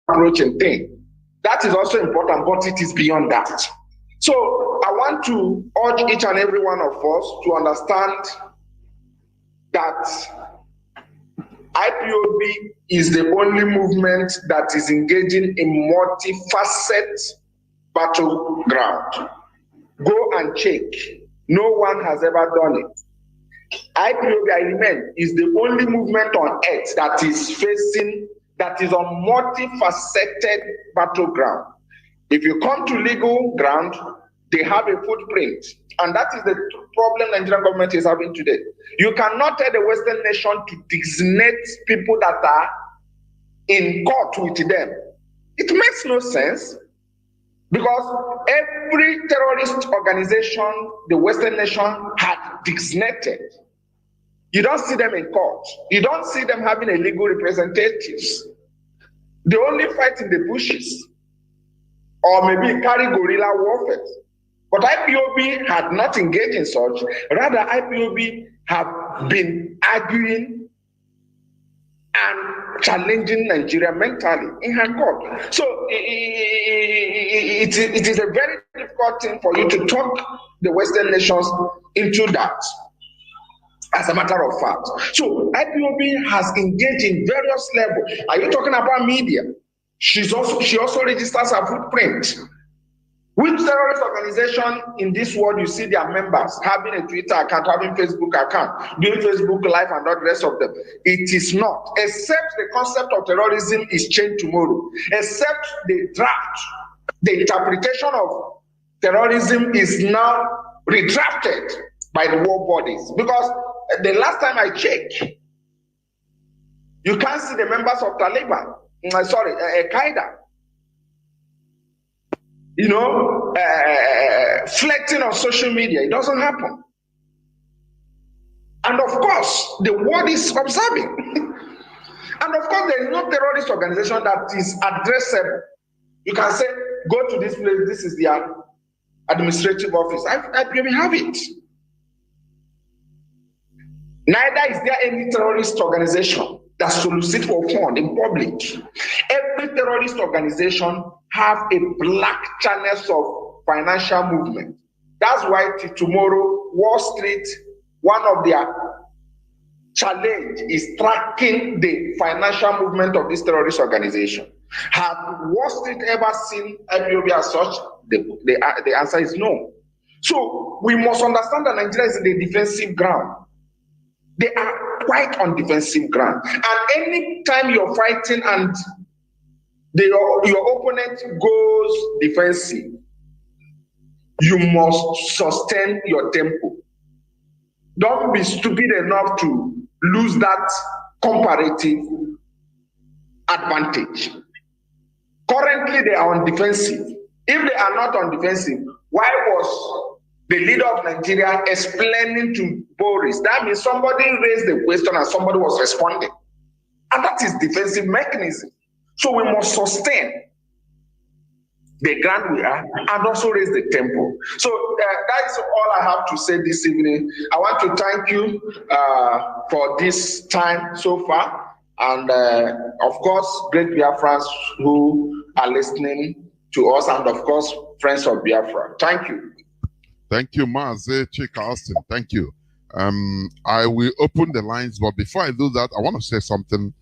approaching thing. That is also important, but it is beyond that. So I want to urge each and every one of us to understand that IPOB is the only movement that is engaging in multifaceted battleground. Go and check. No one has ever done it. IPOB, I remain, is the only movement on earth that is on multifaceted battleground. If you come to legal ground, they have a footprint. And that is the problem the Nigerian government is having today. You cannot tell the Western nation to designate people that are in court with them. It makes no sense, because every terrorist organization the Western nation had designated, you don't see them in court. You don't see them having a legal representatives. They only fight in the bushes, or maybe carry guerrilla warfare. But IPOB had not engaged in such. Rather, IPOB have been arguing and challenging Nigeria mentally in her court. So it is a very difficult thing for you to talk the Western nations into that, as a matter of fact. So IPOB has engaged in various levels. Are you talking about media? She also registers her footprint. Which terrorist organization in this world you see their members having a Twitter account, having Facebook account, doing Facebook Live and all the rest of them? It is not, except the concept of terrorism is changed tomorrow, except the draft, the interpretation of terrorism is now redrafted by the world bodies. Because the last time I checked, you can't see the members of Taliban, Al-Qaeda, flirting on social media. It doesn't happen. And of course, the world is observing. And of course, there is no terrorist organization that is addressable. You can say, go to this place, this is their administrative office. I may have it. Neither is there any terrorist organization that solicits for fund in public. Every terrorist organization have a black channels of financial movement. That's why till tomorrow, Wall Street, one of their challenge is tracking the financial movement of this terrorist organization. Have Wall Street ever seen IPOB as such? The answer is no. So we must understand that Nigeria is in the defensive ground. They are quite on defensive ground. And any time you're fighting and your opponent goes defensive, you must sustain your tempo. Don't be stupid enough to lose that comparative advantage. Currently, they are on defensive. If they are not on defensive, why was the leader of Nigeria explaining to Boris? That means somebody raised the question and somebody was responding. And that is defensive mechanism. So we must sustain the ground we are and also raise the tempo. So that's all I have to say this evening. I want to thank you for this time so far. And of course, great Biafrans who are listening to us, and of course, friends of Biafra. Thank you. Thank you, Mazi Chika Austin. Thank you. I will open the lines, but before I do that, I want to say something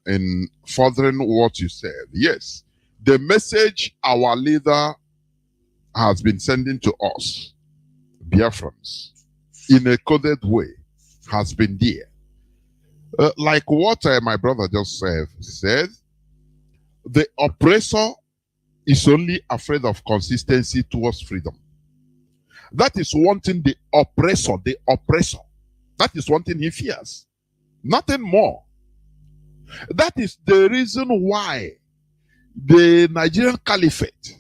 in furthering what you said. Yes, the message our leader has been sending to us, Biafrans, in a coded way, has been there. Like what my brother just said, the oppressor is only afraid of consistency towards freedom. That is one thing the oppressor, that is one thing he fears. Nothing more. That is the reason why the Nigerian Caliphate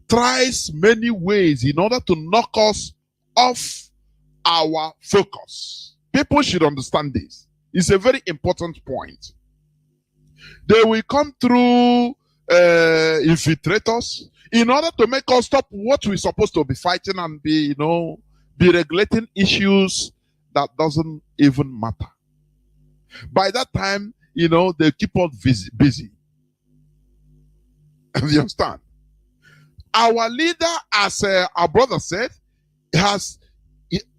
tries many ways in order to knock us off our focus. People should understand this. It's a very important point. They will come through infiltrators in order to make us stop what we're supposed to be fighting and be regulating issues that doesn't even matter. By that time, they keep us busy. You understand? Our leader, as our brother said, has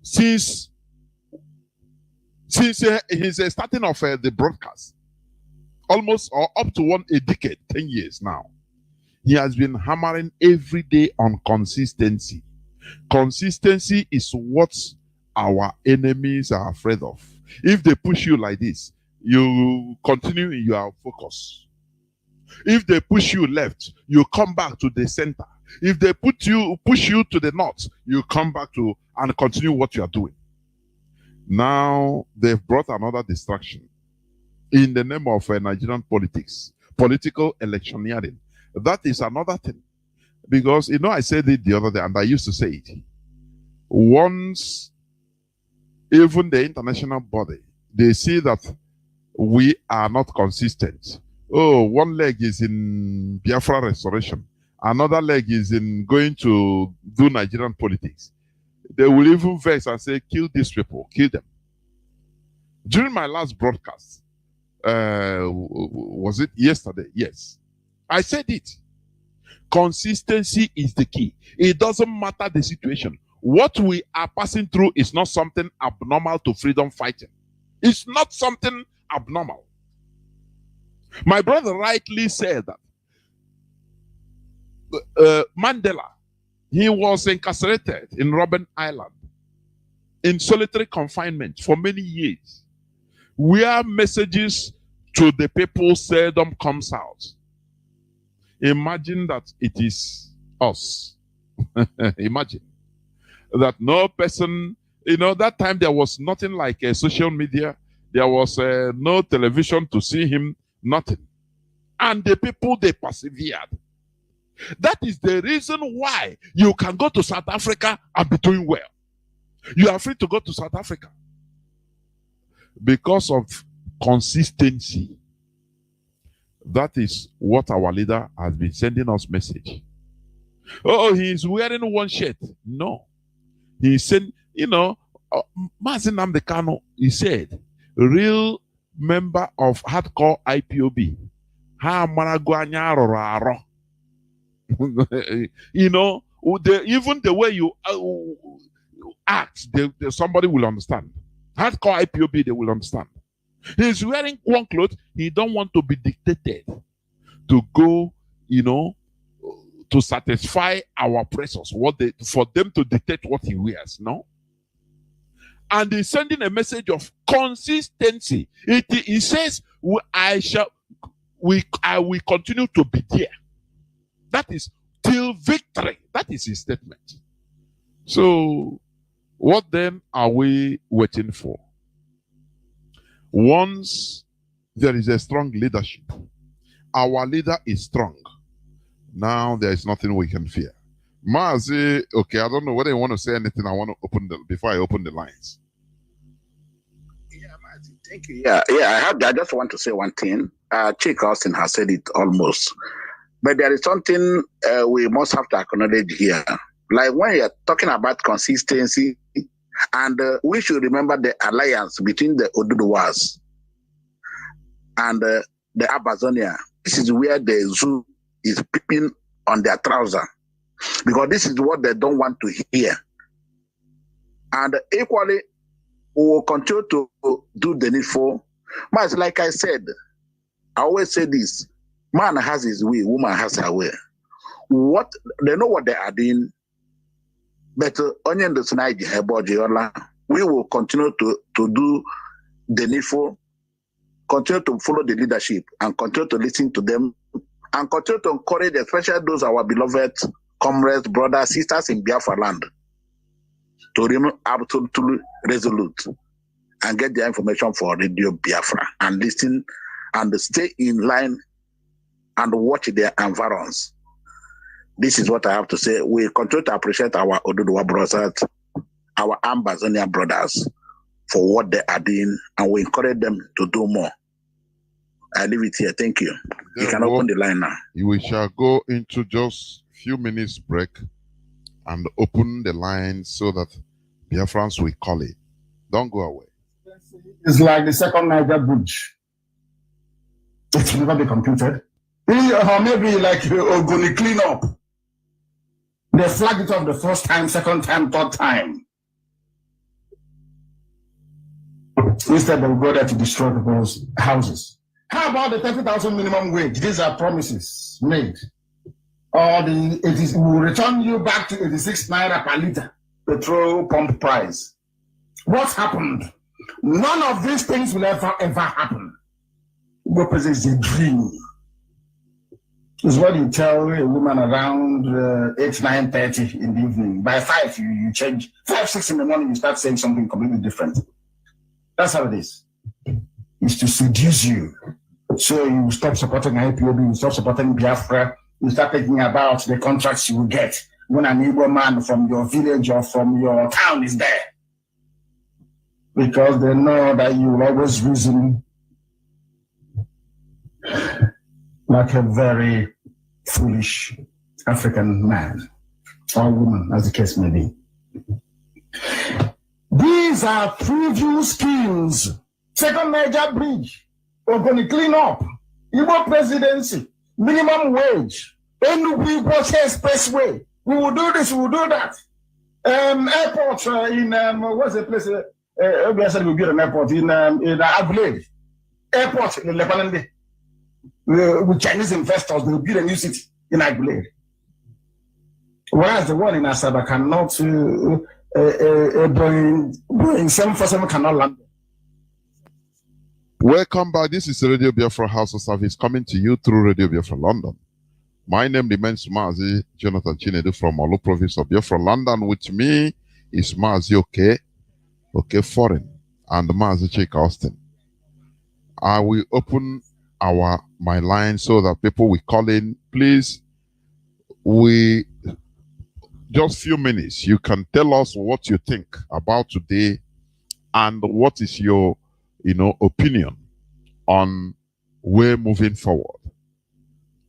since his starting of the broadcast, almost or up to a decade, 10 years now, he has been hammering every day on consistency. Consistency is what our enemies are afraid of. If they push you like this, you continue in your focus. If they push you left, you come back to the center. If they push you to the north, you come back to and continue what you are doing. Now they've brought another distraction in the name of Nigerian politics, political electioneering. That is another thing. Because, I said it the other day, and I used to say it. Once, even the international body, they see that we are not consistent. Oh, one leg is in Biafra restoration. Another leg is in going to do Nigerian politics. They will even vex and say, kill these people, kill them. During my last broadcast, was it yesterday? Yes. I said it. Consistency is the key. It doesn't matter the situation. What we are passing through is not something abnormal to freedom fighting. It's not something abnormal. My brother rightly said that Mandela, he was incarcerated in Robben Island in solitary confinement for many years, where messages to the people seldom comes out. Imagine that it is us. Imagine that no person, that time there was nothing like a social media. There was no television to see him, nothing. And the people, they persevered. That is the reason why you can go to South Africa and be doing well. You are free to go to South Africa because of consistency. That is what our leader has been sending us message. Oh, he is wearing one shirt. No. He said, Mazi Nnamdi Kanu, he said, real member of hardcore IPOB. Ha marago anya aroro aro. Even the way you act, somebody will understand. Hardcore IPOB, they will understand. He's wearing one cloth. He don't want to be dictated to go, to satisfy our oppressors. For them to dictate what he wears, no? And he's sending a message of consistency. He says, I will continue to be there. That is till victory. That is his statement. So, what then are we waiting for? Once there is a strong leadership, our leader is strong. Now there is nothing we can fear. Mazi, okay, I don't know whether you want to say anything. I want to open before I open the lines. Yeah, Mazi, thank you. I just want to say one thing. Chick Austin has said it almost. But there is something we must have to acknowledge here. Like when you're talking about consistency, and we should remember the alliance between the Oduduwas and the Amazonia. This is where the zoo is peeping on their trouser, because this is what they don't want to hear. And equally, we will continue to do the needful. But like I said, I always say this: man has his way, woman has her way. What they know what they are doing. But we will continue to do the needful, continue to follow the leadership, and continue to listen to them, and continue to encourage, especially those our beloved comrades, brothers, sisters in Biafra land, to remain absolutely resolute and get their information for Radio Biafra and listen and stay in line and watch their environs. This is what I have to say. We continue to appreciate our Oduduwa brothers, our Ambazonia brothers, for what they are doing, and we encourage them to do more. I leave it here. Thank you. You can open the line now. We shall go into just a few minutes break and open the line so that Biafrans will call it. Don't go away. It's like the second Niger bridge. It will never be computed. Or maybe like Ogoni clean up. They flagged it off the first time, second time, third time. Instead, they will go there to destroy people's houses. How about the 30,000 minimum wage? These are promises made. Or we will return you back to 86 naira per liter petrol pump price. What happened? None of these things will ever happen. What is a dream? It's what you tell a woman around 8, 9:30 in the evening. By 5, you change. 5, 6 in the morning, you start saying something completely different. That's how it is. It's to seduce you. So you stop supporting IPOB, you stop supporting Biafra, you start thinking about the contracts you will get when an Igbo man from your village or from your town is there. Because they know that you will always reason like a very foolish African man or woman, as the case may be. These are preview schemes. Second major bridge, we're going to clean up. Igbo presidency, minimum wage, Enugu expressway. We will do this, we will do that. Airport in, what's the place? I said we'll build an airport in Aguilera. Airport in Lebanon. With Chinese investors, they will build a new city in Aguilera. Whereas the one in Asaba cannot Boeing 747 cannot land. Welcome back. This is Radio Biafra Hausa service coming to you through Radio Biafra London. My name remains Mazi Jonathan Chinedu from Olu province of Biafra London. With me is Mazi okay Foreign, and Mazi Chika Austin. I will open my line so that people will call in. Please, we just few minutes. You can tell us what you think about today and what is your opinion on way moving forward.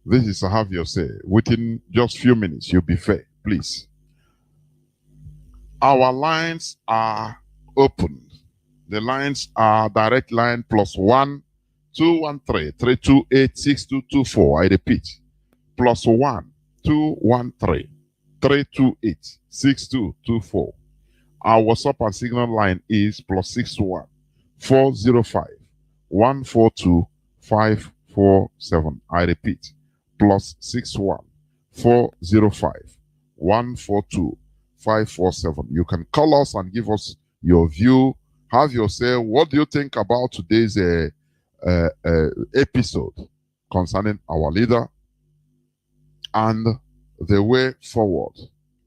This is to have your say. Within just few minutes, you'll be fair, please. Our lines are open. The lines are direct line +1 213 328 6224. I repeat, +1 213 328 6224. Our WhatsApp and Signal line is +61 405 142 547. I repeat, +61 405 142 547. You can call us and give us your view. Have your say. What do you think about today's episode concerning our leader and the way forward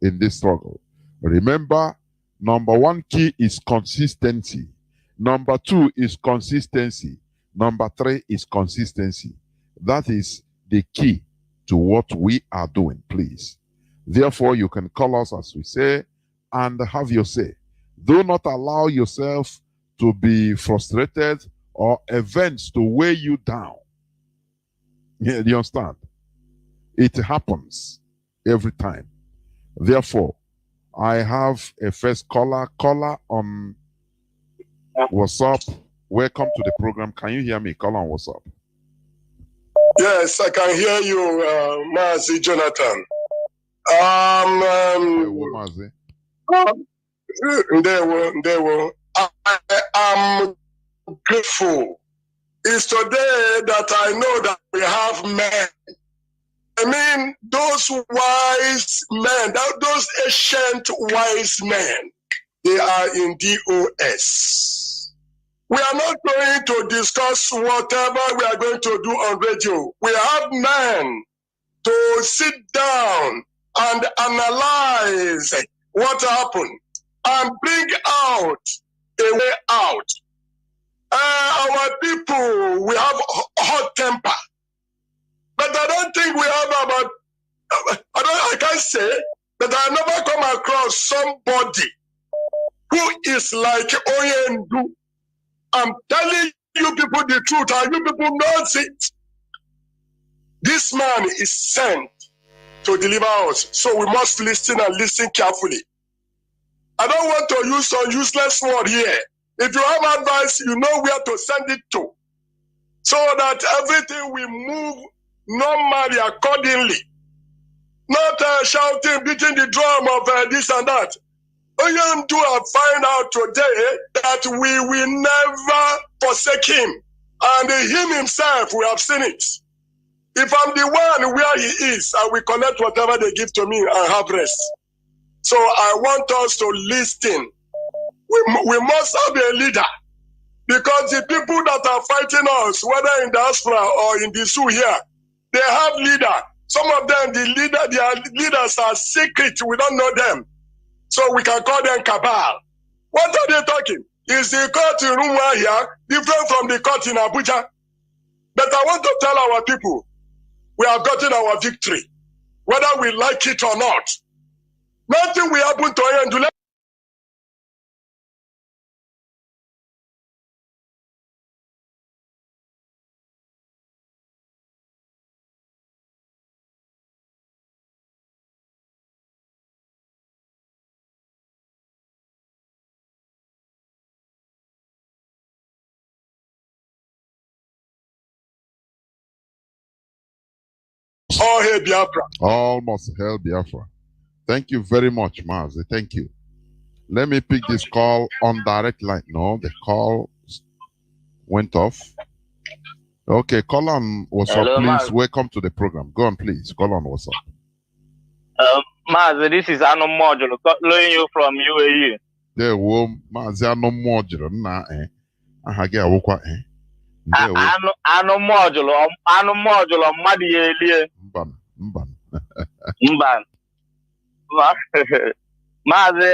in this struggle? Remember, number one key is consistency. Number two is consistency. Number three is consistency. That is the key to what we are doing, please. Therefore, you can call us, as we say, and have your say. Do not allow yourself to be frustrated or events to weigh you down. Yeah, you understand? It happens every time. Therefore, I have a first caller on WhatsApp. Welcome to the program. Can you hear me? Caller on WhatsApp. Yes, I can hear you, Mazi Jonathan. Mazi. I am grateful. It's today that I know that we have men. I mean, those wise men, those ancient wise men, they are in DOS. We are not going to discuss whatever we are going to do on radio. We have men to sit down and analyze what happened and bring out a way out. Our people, we have hot temper. But I don't think we have I can't say that I never come across somebody who is like Oyendu. I'm telling you people the truth, and you people know it. This man is sent to deliver us, so we must listen and listen carefully. I don't want to use some useless word here. If you have advice, you know where to send it to, so that everything will move normally accordingly. Not shouting, beating the drum of this and that. Oyendu have find out today that we will never forsake him. And him himself, we have seen it. If I'm the one where he is, I will collect whatever they give to me and have rest. So I want us to listen. We must have a leader. Because the people that are fighting us, whether in diaspora or in the zoo here, they have leader. Some of them, their leaders are secret. We don't know them. So we can call them cabal. What are they talking? Is the court in Rumwa here different from the court in Abuja? But I want to tell our people, we have gotten our victory, whether we like it or not. Nothing will happen to Oyendu. All hail Biafra. Almost hail Biafra. Thank you very much, Mazi. Thank you. Let me pick this call on direct line. No, the call went off. Okay, call on WhatsApp, hello, please. Mark. Welcome to the program. Go on, please. Call on WhatsApp. Mazi, this is Ano Modulo calling you from UAE. There wo Mazi Ano Modulo na aha gị awụkwa Ano Modulo mmadụ ya elie. Mban. Mazi,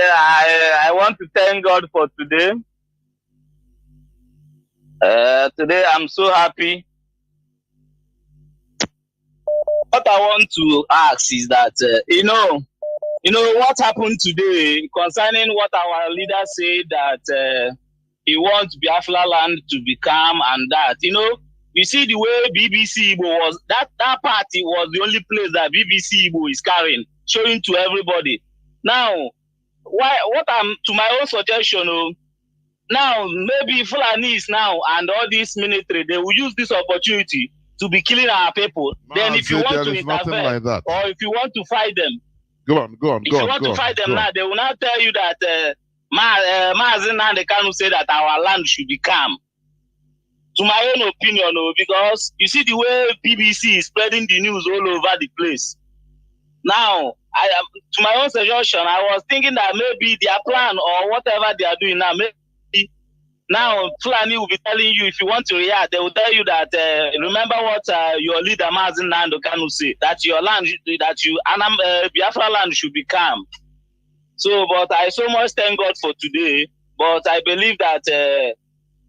I want to thank God for today. Today I'm so happy. What I want to ask is that you know what happened today concerning what our leader said that he wants Biafra land to become and that. You see the way BBC Igbo was, that party was the only place that BBC Igbo is carrying, showing to everybody. Now, to my own suggestion, now maybe Fulanis now and all this military, they will use this opportunity to be killing our people. Then if you want to intervene, like that. or if you want to fight them, go on. If you want to fight them now, they will not tell you that Mazi Nnamdi Kanu say that our land should be calm. To my own opinion, because you see the way BBC is spreading the news all over the place. Now, to my own suggestion, I was thinking that maybe their plan or whatever they are doing now, maybe now Fulani will be telling you, if you want to react, they will tell you that remember what your leader Mazi Nnamdi Kanu say, that your land, Biafra land should be calm. So, but I so much thank God for today. But I believe that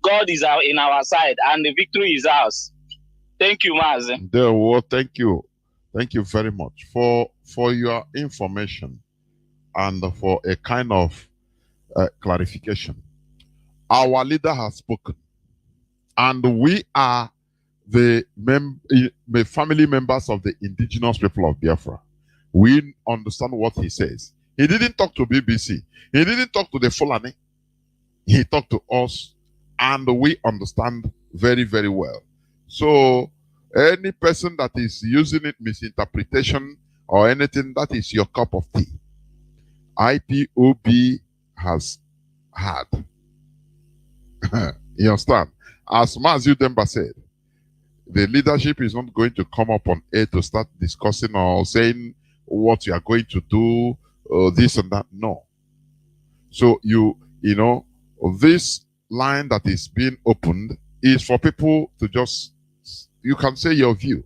God is in our side and the victory is ours. Thank you, Mazi. Thank you. Thank you very much for your information and for a kind of clarification. Our leader has spoken, and we are the family members of the indigenous people of Biafra. We understand what he says. He didn't talk to BBC. He didn't talk to the Fulani. He talked to us, and we understand very, very well. So any person that is using it misinterpretation or anything, that is your cup of tea. IPOB has had. You understand? As Mazi Demba said, the leadership is not going to come up on air to start discussing or saying what you are going to do, this and that. No. So you know, this line that is being opened is for people to just, you can say your view.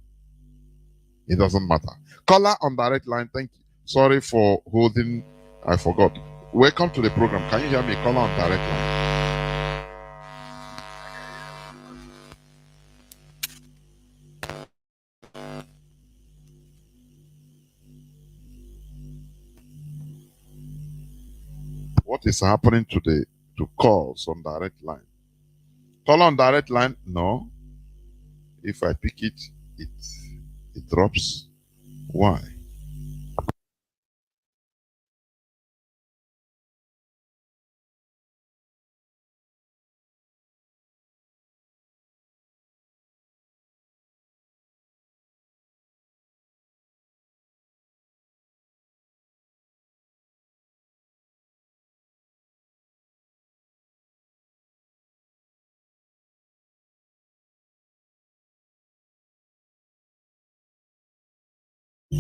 It doesn't matter. Caller on direct line, thank you. Sorry for holding, I forgot. Welcome to the program. Can you hear me? Caller on direct line. What is happening to calls on direct line? Call on direct line? No. If I pick it, it drops. Why?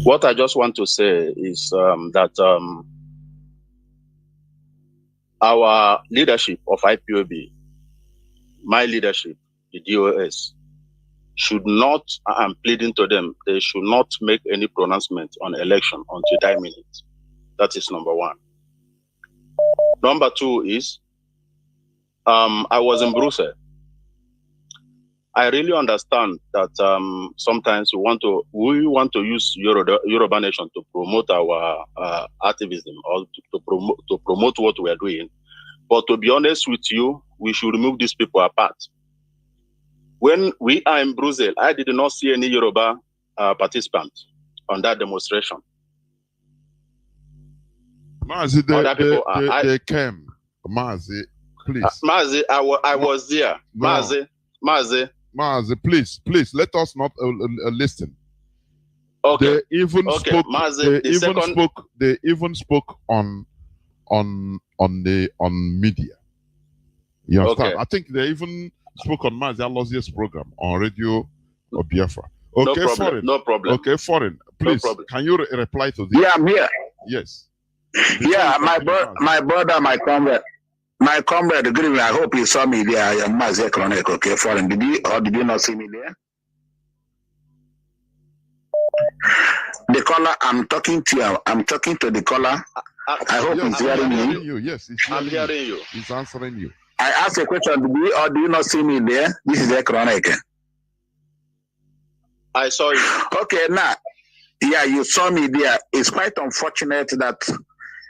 What I just want to say is that our leadership of IPOB, my leadership, the DOS, should not, I'm pleading to them, they should not make any pronouncement on election until that minute. That is number one. Number two is, I was in Brussels. I really understand that sometimes we want to use Yoruba Nation to promote our activism or to promote what we are doing. But to be honest with you, we should remove these people apart. When we are in Brussels, I did not see any Yoruba participants on that demonstration. Mazi, they came. Mazi, please. Mazi, I was there. No. Mazi, please, let us not listen. Okay. They even spoke. Mazi, they even spoke on media. You understand? Okay. I think they even spoke on Mazi Alozier's program on Radio Biafra. Okay, no problem. Foreign. No problem. Okay, Foreign. Please, no problem. Can you reply to this? Yeah, I'm here. Yes. Yeah, my brother, my comrade, good evening. I hope you saw me there. I am Mazi Chronic, okay, foreign. Did you not see me there? The caller, I'm talking to you. I'm talking to the caller. I hope he's hearing me. You. Yes, I'm hearing you. He's answering you. I asked a question, do you not see me there? This is a chronic. I saw you. Okay, now, yeah, you saw me there. It's quite unfortunate that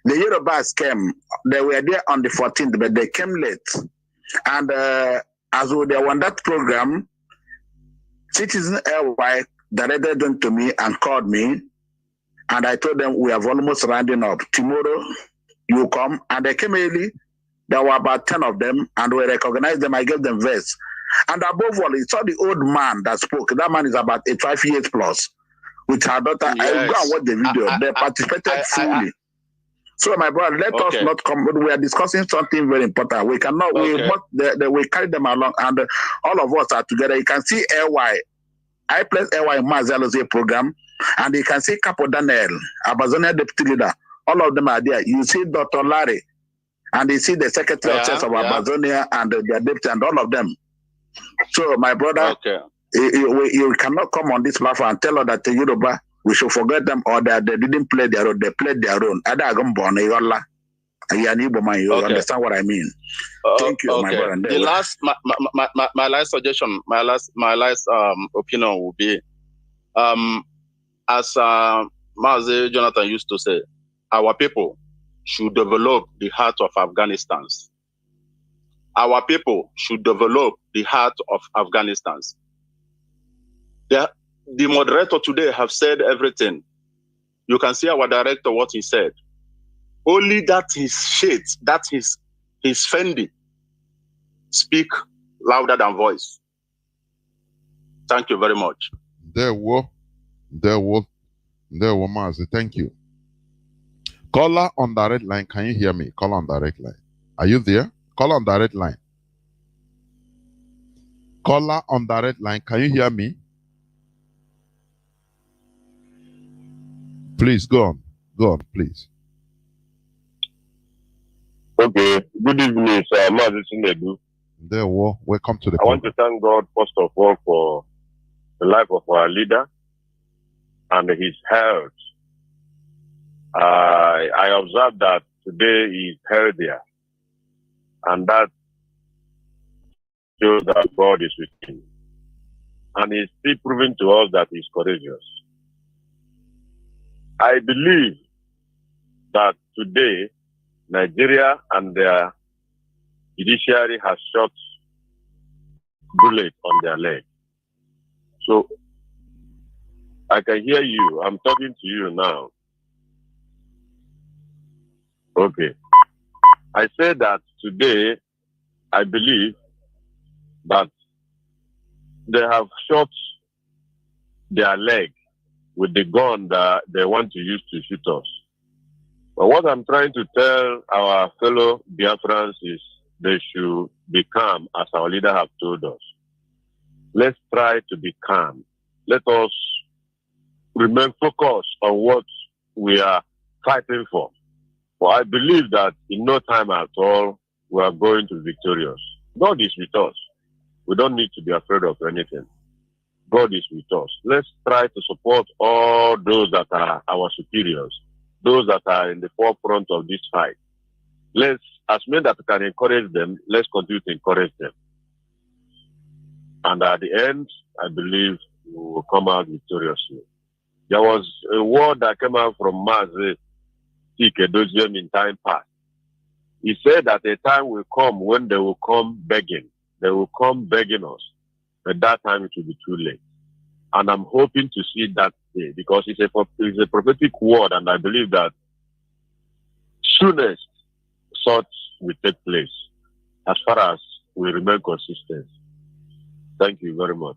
the Yorubas came. They were there on the 14th, but they came late. And as they were on that program, Citizen LY directed them to me and called me. And I told them we have almost rounding up. Tomorrow, you come. And they came early. There were about 10 of them, and we recognized them. I gave them verse. And above all, it's all the old man that spoke. That man is about 85 years plus. With her daughter, Yes. I go and watch the video. They participated fully. So, my brother, let us not come. We are discussing something very important. We cannot. We carry them along, and all of us are together. You can see LY. I place LY in Mazi's program, and you can see Capo Daniel, Abazonia deputy leader. All of them are there. You see Dr. Larry, and you see the secretary of State of Amazonia and the deputy, and all of them. So, my brother, you cannot come on this platform and tell us that the Yoruba, we should forget them or that they didn't play their role. They played their own. You understand what I mean? Thank you, my brother. The last, my last suggestion, my last opinion would be, as Mazi Jonathan used to say, our people should develop the heart of Afghanistan. Our people should develop the heart of Afghanistan. The moderator today have said everything. You can see our director, what he said. Only that his shades, that his Fendi, speak louder than voice. Thank you very much. There were Mazi. Thank you. Caller on direct line. Can you hear me? Caller on direct line. Are you there? Caller on direct line. Caller on direct line. Can you hear me? Please go on. Go on, please. Okay. Good evening, sir. Mazi Chinedu. There were. Welcome to the I want to thank God first of all for the life of our leader and his health. I observed that today he is healthier, and that shows that God is with him. And he's still proving to us that he's courageous. I believe that today Nigeria and their judiciary has shot bullet on their leg. So I can hear you. I'm talking to you now. Okay. I said that today I believe that they have shot their leg with the gun that they want to use to shoot us. But what I'm trying to tell our fellow Biafrans is they should be calm, as our leader have told us. Let's try to be calm. Let us remain focused on what we are fighting for. For I believe that in no time at all, we are going to be victorious. God is with us. We don't need to be afraid of anything. God is with us. Let's try to support all those that are our superiors, those that are in the forefront of this fight. Let's, as men that can encourage them, let's continue to encourage them. And at the end, I believe we will come out victoriously. There was a word that came out from Mazi in time past. He said that a time will come when they will come begging. They will come begging us. But that time it will be too late. And I'm hoping to see that day because it's a prophetic word, and I believe that soonest such will take place as far as we remain consistent. Thank you very much.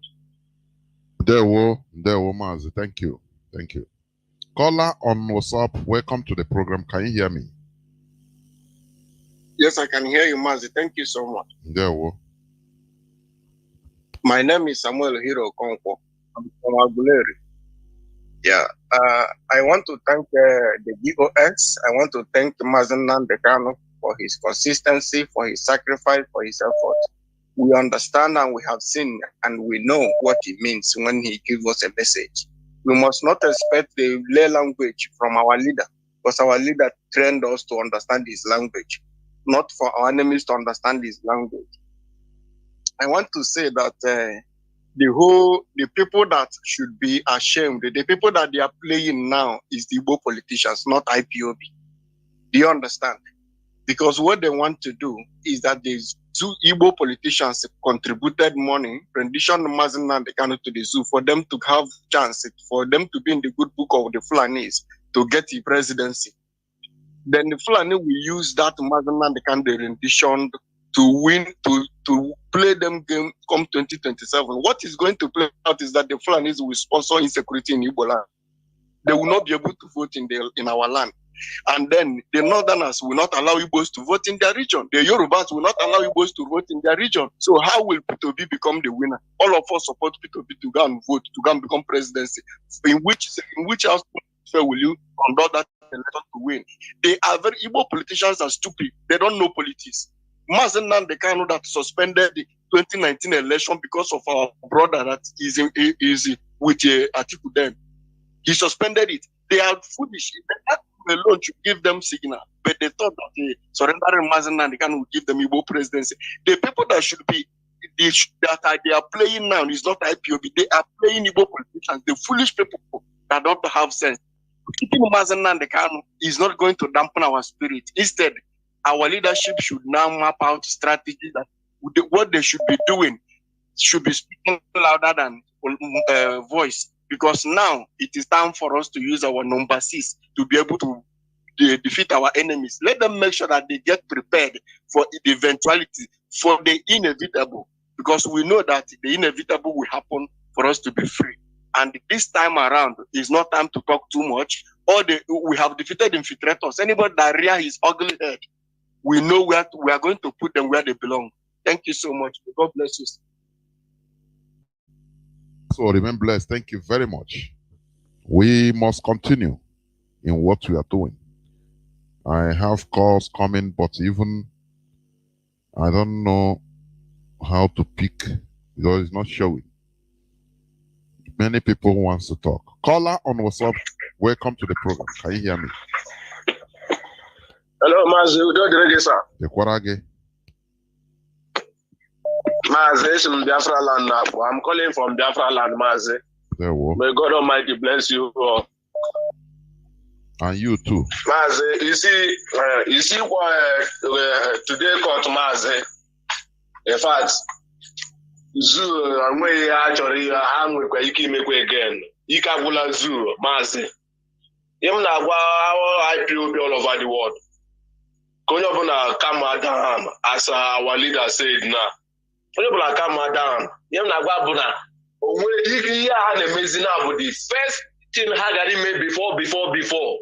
There were Mazi. Thank you. Thank you. Caller on WhatsApp, welcome to the program. Can you hear me? Yes, I can hear you, Mazi. Thank you so much. There were. My name is Samuel Hiro Konkwo. I'm from Aguleri. Yeah, I want to thank the BOX. I want to thank Mazi Dekano for his consistency, for his sacrifice, for his effort. We understand and we have seen and we know what it means when he gives us a message. We must not expect the lay language from our leader, because our leader trained us to understand his language, not for our enemies to understand his language. I want to say that the people that should be ashamed, the people that they are playing now is the Igbo politicians, not IPOB. Do you understand? Because what they want to do is that the two Igbo politicians contributed money, rendition Mazi Kanu to the zoo for them to have chance, for them to be in the good book of the Fulanis to get the presidency. Then the Fulani will use that Mazi Kanu rendition to win, to play them game come 2027. What is going to play out is that the Fulanis will sponsor insecurity in Igbo land. They will not be able to vote in our land. And then the Northerners will not allow Igbos to vote in their region. The Yorubas will not allow Igbos to vote in their region. So how will P2B become the winner? All of us support P2B to go and vote, to go and become presidency. In which house will you conduct that election to win? They are very Igbo politicians are stupid. They don't know politics. Mazi Kanu that suspended the 2019 election because of our brother that is with Atiku then. He suspended it. They are foolish. That alone should give them signal. But they thought that surrendering Mazi Kanu would give them Igbo presidency. The people that should be that they are playing now is not IPOB. They are playing Igbo politicians. The foolish people that don't have sense. Keeping Mazi Kanu is not going to dampen our spirit. Instead, our leadership should now map out strategies that what they should be doing should be speaking louder than voice. Because now it is time for us to use our number 6 to be able to defeat our enemies. Let them make sure that they get prepared for the eventuality, for the inevitable. Because we know that the inevitable will happen for us to be free. And this time around is not time to talk too much. We have defeated infiltrators. Anybody that rear his ugly head, we know where we are going to put them where they belong. Thank you so much. God bless you. So remain blessed. Thank you very much. We must continue in what we are doing. I have calls coming, but even I don't know how to pick because it's not showing. Many people want to talk. Caller on WhatsApp, welcome to the program. Can you hear me? Hello, Mazi. Udo sir. Ekwarage. Mazi, Biafra land. I'm calling from Biafra land, Mazi. May God Almighty bless you all. And you too. Mazi, you see what today called Mazi. In fact, zoo and we actually hang with again. You can go zoo, Mazi. Even now, IPOB all over the world. Konyobuna come down, as our leader said now. Konyobuna come down. Even now, Babuna. The first thing Hagari made before.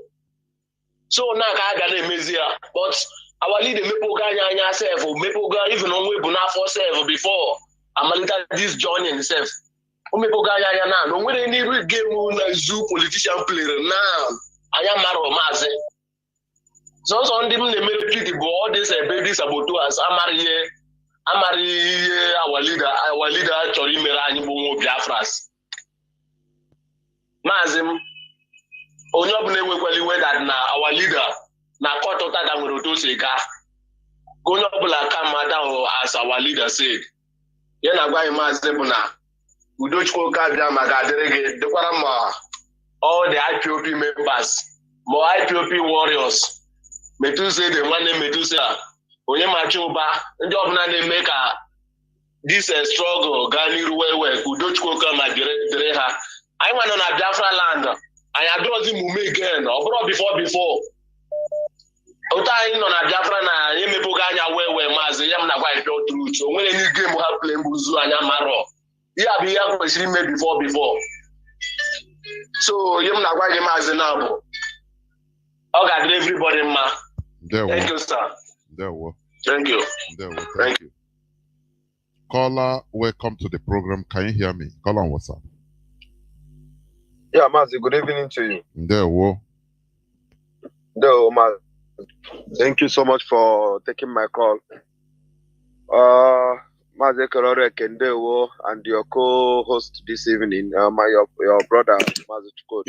So now Hagari Mezia, but our leader Mepoga self, Mepoga even on Webuna for self before Amalita this joining himself. Mepoga now, no way any game on a zoo politician player now. I am Maro Mazi. So on the military board, this baby sabotu as Amari our leader actually Merani Bomo Biafras. Mazim Onyobne we that na our leader na Kotota Damuroto Sega. Gonobula come down as our leader said. Yena gwa Mazebuna Udochko Kabia Magaderege Deparama all the IPOP members, more IPOP warriors. Metuse the one name Metuse Onye Machuba, and the other make this struggle, Gani Ruwe, Udochko Kamadereha. I went on a Biafra land. I adore him who make again, or before. Otain on a Biafra na Yemepoganya where Mazi Yamna quite truth. So when any game will have playing Buzu and Yamaro, yeah, be actually made before. So Yamna quite Mazi now. Okay, everybody, ma. Thank you, sir. Thank you. Thank you. Caller, welcome to the program. Can you hear me? Call on WhatsApp. Yeah, Mazi, good evening to you. Ndewo. Mazi. Thank you so much for taking my call. Mazi Korore Kendewo and your co-host this evening, your brother, Mazi Chukwu.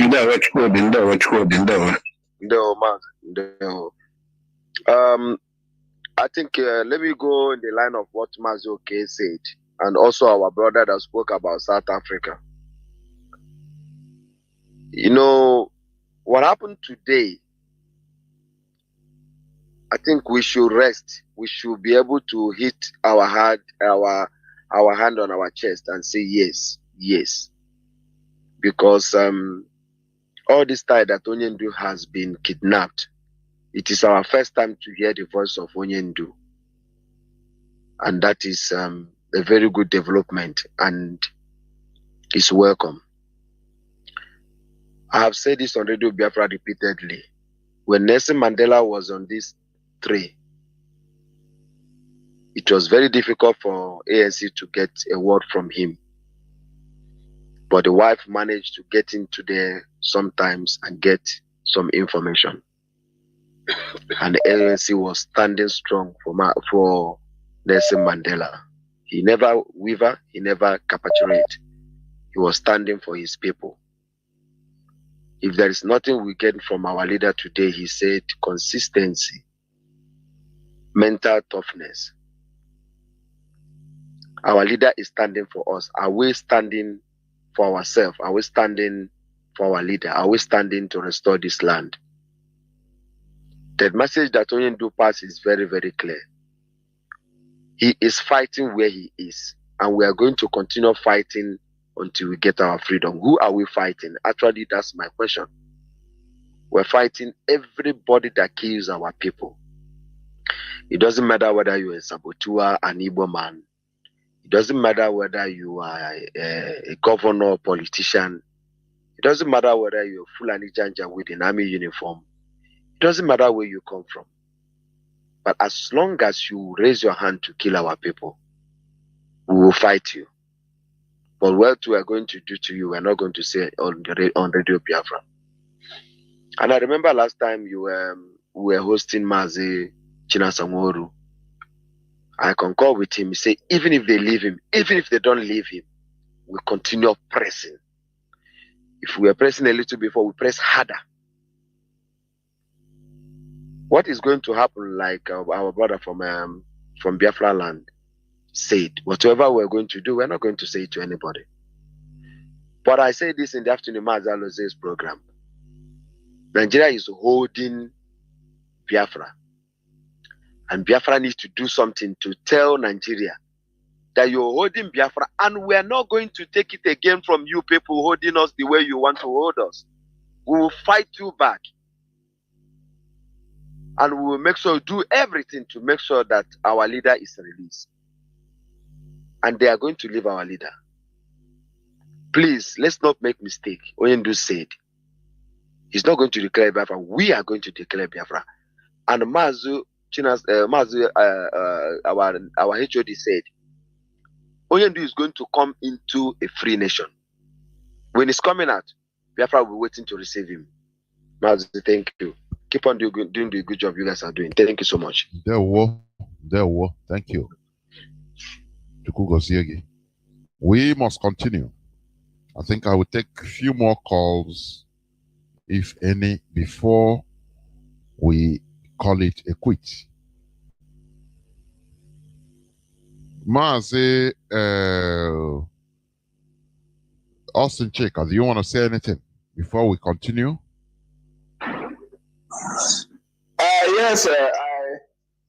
Mazi. I think let me go in the line of what Mazi Oke said, and also our brother that spoke about South Africa. You know, what happened today, I think we should rest. We should be able to hit our hand on our chest and say yes, yes. Because all this time that Onyendu has been kidnapped, it is our first time to hear the voice of Onyendu. And that is a very good development and is welcome. I have said this on Radio Biafra repeatedly. When Nelson Mandela was on this tree, it was very difficult for ANC to get a word from him. But the wife managed to get into there sometimes and get some information. And the ANC was standing strong for Nelson Mandela. He never wavered, he never capitulated. He was standing for his people. If there is nothing we get from our leader today, he said consistency, mental toughness. Our leader is standing for us. Are we standing for ourselves? Are we standing for our leader? Are we standing to restore this land? The message that Onyendu passed is very, very clear. He is fighting where he is, and we are going to continue fighting until we get our freedom. Who are we fighting? Actually, that's my question. We're fighting everybody that kills our people. It doesn't matter whether you're a saboteur, an Igbo man. It doesn't matter whether you are a governor or politician. It doesn't matter whether you're a Fulani Janja with an army uniform. It doesn't matter where you come from. But as long as you raise your hand to kill our people, we will fight you. But what we are going to do to you, we're not going to say on Radio Biafra. And I remember last time we were hosting Mazi Chinasangoru. I concur with him. He said, even if they leave him, even if they don't leave him, we continue pressing. If we were pressing a little before, we press harder. What is going to happen, like our brother from Biafra land said, whatever we're going to do, we're not going to say it to anybody. But I say this in the afternoon, Mazi Aloze's program. Nigeria is holding Biafra. And Biafra needs to do something to tell Nigeria that you're holding Biafra, and we're not going to take it again from you people holding us the way you want to hold us. We will fight you back. And we will make sure, do everything to make sure that our leader is released. And they are going to leave our leader. Please, let's not make mistake. Onyendu said, he's not going to declare Biafra. We are going to declare Biafra. And Mazi, our HOD said, Onyendu is going to come into a free nation. When he's coming out, Biafra will be waiting to receive him. Mazi, thank you. Keep on doing the good job you guys are doing. Thank you so much. Thank you. We must continue. I think I will take a few more calls, if any, before we call it a quit. Mazi, Austin Chika, do you want to say anything before we continue? Yes,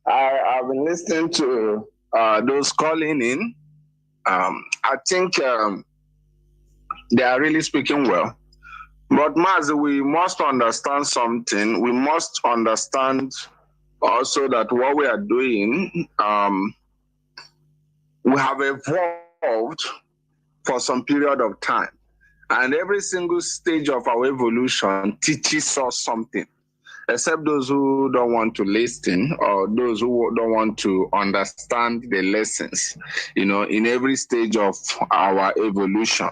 I've been listening to those calling in. I think they are really speaking well. But Mazi, we must understand something. We must understand also that what we are doing, we have evolved for some period of time. And every single stage of our evolution teaches us something. Except those who don't want to listen or those who don't want to understand the lessons, in every stage of our evolution.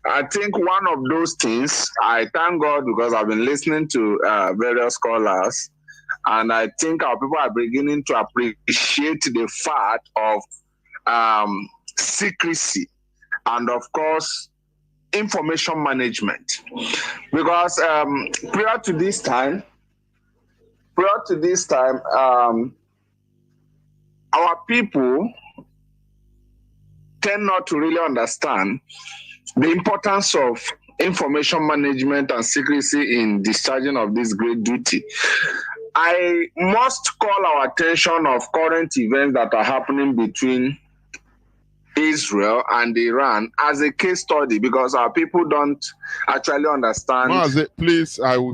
I think one of those things, I thank God because I've been listening to various scholars, and I think our people are beginning to appreciate the fact of secrecy and, of course, information management. Because prior to this time, our people tend not to really understand the importance of information management and secrecy in discharging of this great duty. I must call our attention of current events that are happening between Israel and Iran as a case study, because our people don't actually understand. Mazi, please, I will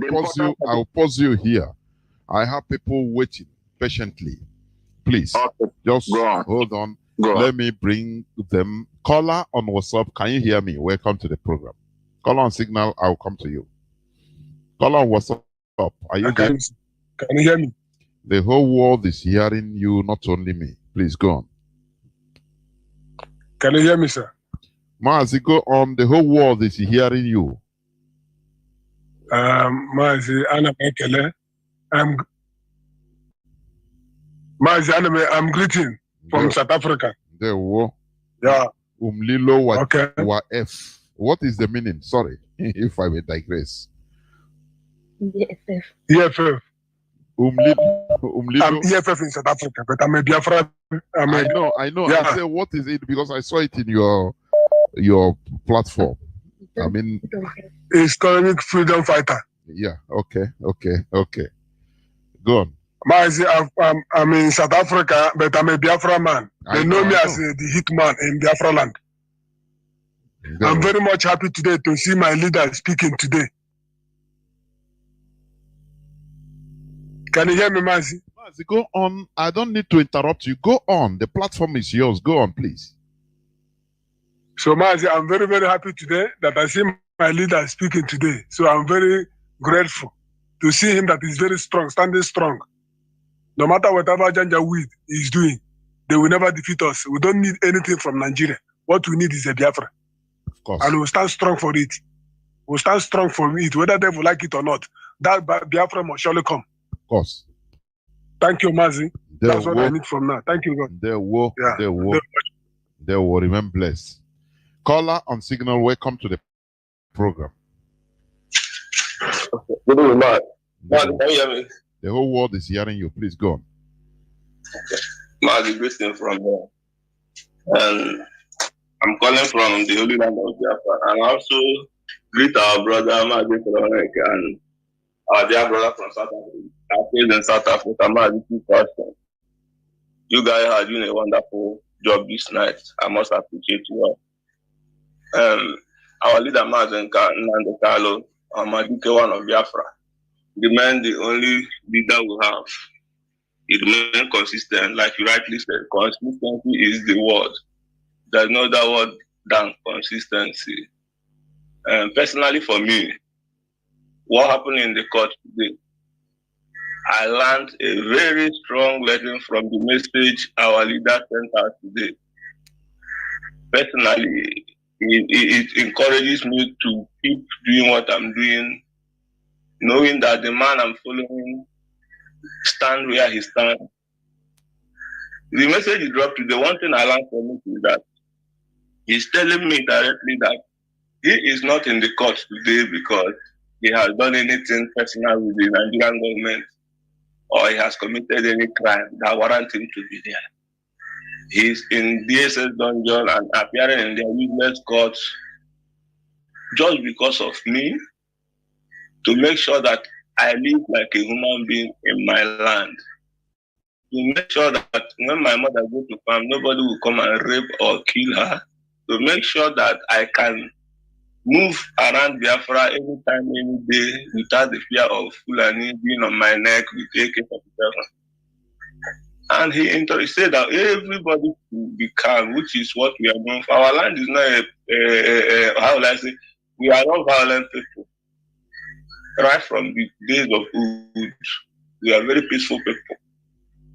pause you here. I have people waiting patiently. Please, just hold on. Let me bring them. Caller on WhatsApp, can you hear me? Welcome to the program. Caller on Signal, I'll come to you. Caller on WhatsApp, are you there? Can you hear me? The whole world is hearing you, not only me. Please go on. Can you hear me, sir? Mazi, go on. The whole world is hearing you. Mazi, I'm greeting from South Africa. There we Yeah. Umlilo wa, okay. Wa F. What is the meaning? Sorry, if I may digress. EFF. EFF. Umlilo. I'm EFF in South Africa, but I'm a Biafra. I know. Yeah. I say, what is it? Because I saw it in your platform. I mean, Historic freedom fighter. Yeah. Okay. Go on. Mazi, I'm in South Africa, but I'm a Biafra man. They know me as the hitman in Biafra land. I'm very much happy today to see my leader speaking today. Can you hear me, Mazi? Mazi, go on. I don't need to interrupt you. Go on. The platform is yours. Go on, please. So, Mazi, I'm very, very happy today that I see my leader speaking today. So I'm very grateful to see him that is very strong, standing strong. No matter whatever Janjaweed is doing, they will never defeat us. We don't need anything from Nigeria. What we need is a Biafra. Of course. And we'll stand strong for it. We'll stand strong for it, whether they will like it or not. That Biafra must surely come. Of course. Thank you, Mazi. That's what I need from now. Thank you, God. They will remain blessed. Caller on Signal, welcome to the program. Good evening, man. Can you hear me? The whole world is hearing you. Please go on. Okay. Mazi, greeting from there. And I'm calling from the Holy Land of Biafra. And also greet our brother Mazi and our dear brother from South Africa. I stayed in South Africa, Mazi. You guys are doing a wonderful job this night. I must appreciate you all. Our leader Mazi Nandekalo, Maduke one of Biafra, remain the only leader we have. It remains consistent, like you rightly said. Consistency is the word. There's no other word than consistency. Personally, for me, what happened in the court today, I learned a very strong lesson from the message our leader sent out today. Personally, it encourages me to keep doing what I'm doing, knowing that the man I'm following stands where he stands. The message he dropped today, one thing I learned from it is that he's telling me directly that he is not in the court today because he has done anything personal with the Nigerian government or he has committed any crime that warrants him to be there. He's in DSS dungeon and appearing in their useless courts just because of me, to make sure that I live like a human being in my land. To make sure that when my mother goes to farm, nobody will come and rape or kill her. To make sure that I can move around Biafra anytime, any day, without the fear of Fulani being on my neck with AK-47. And he said that everybody will be calm, which is what we are doing. Our land is not how will I say, we are not violent people. Right from the days of Ud, we are very peaceful people.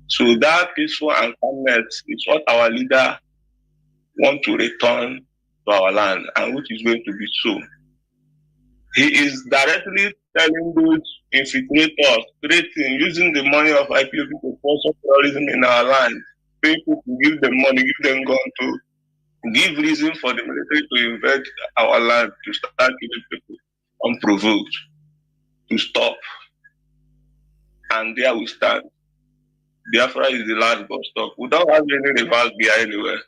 So that peaceful and calmness is what our leader wants to return to our land, and which is going to be so. He is directly telling those infiltrators, creating, using the money of IPOB to sponsor terrorism in our land. People to give them money, give them gun to give reason for the military to invade our land, to start killing people unprovoked, to stop. And there we stand. Biafra is the last bus stop. We don't have any reverse gear anywhere.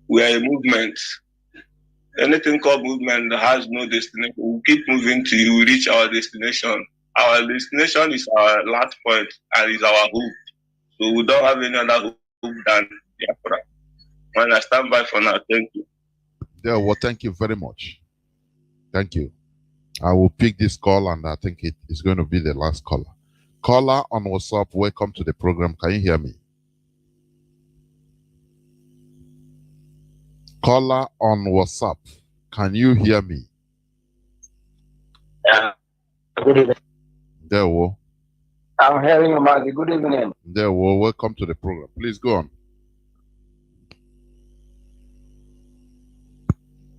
We are a movement. Anything called movement that has no destination. We keep moving till we reach our destination. Our destination is our last point and is our hope. So we don't have any other hope than Biafra. When I stand by for now, thank you. Yeah, well, thank you very much. Thank you. I will pick this call, and I think it is going to be the last caller. Caller on WhatsApp, welcome to the program. Can you hear me? Caller on WhatsApp, can you hear me? Yeah. Good evening. There we go. I'm hearing you, Mazi. Good evening. There we go. Welcome to the program. Please go on.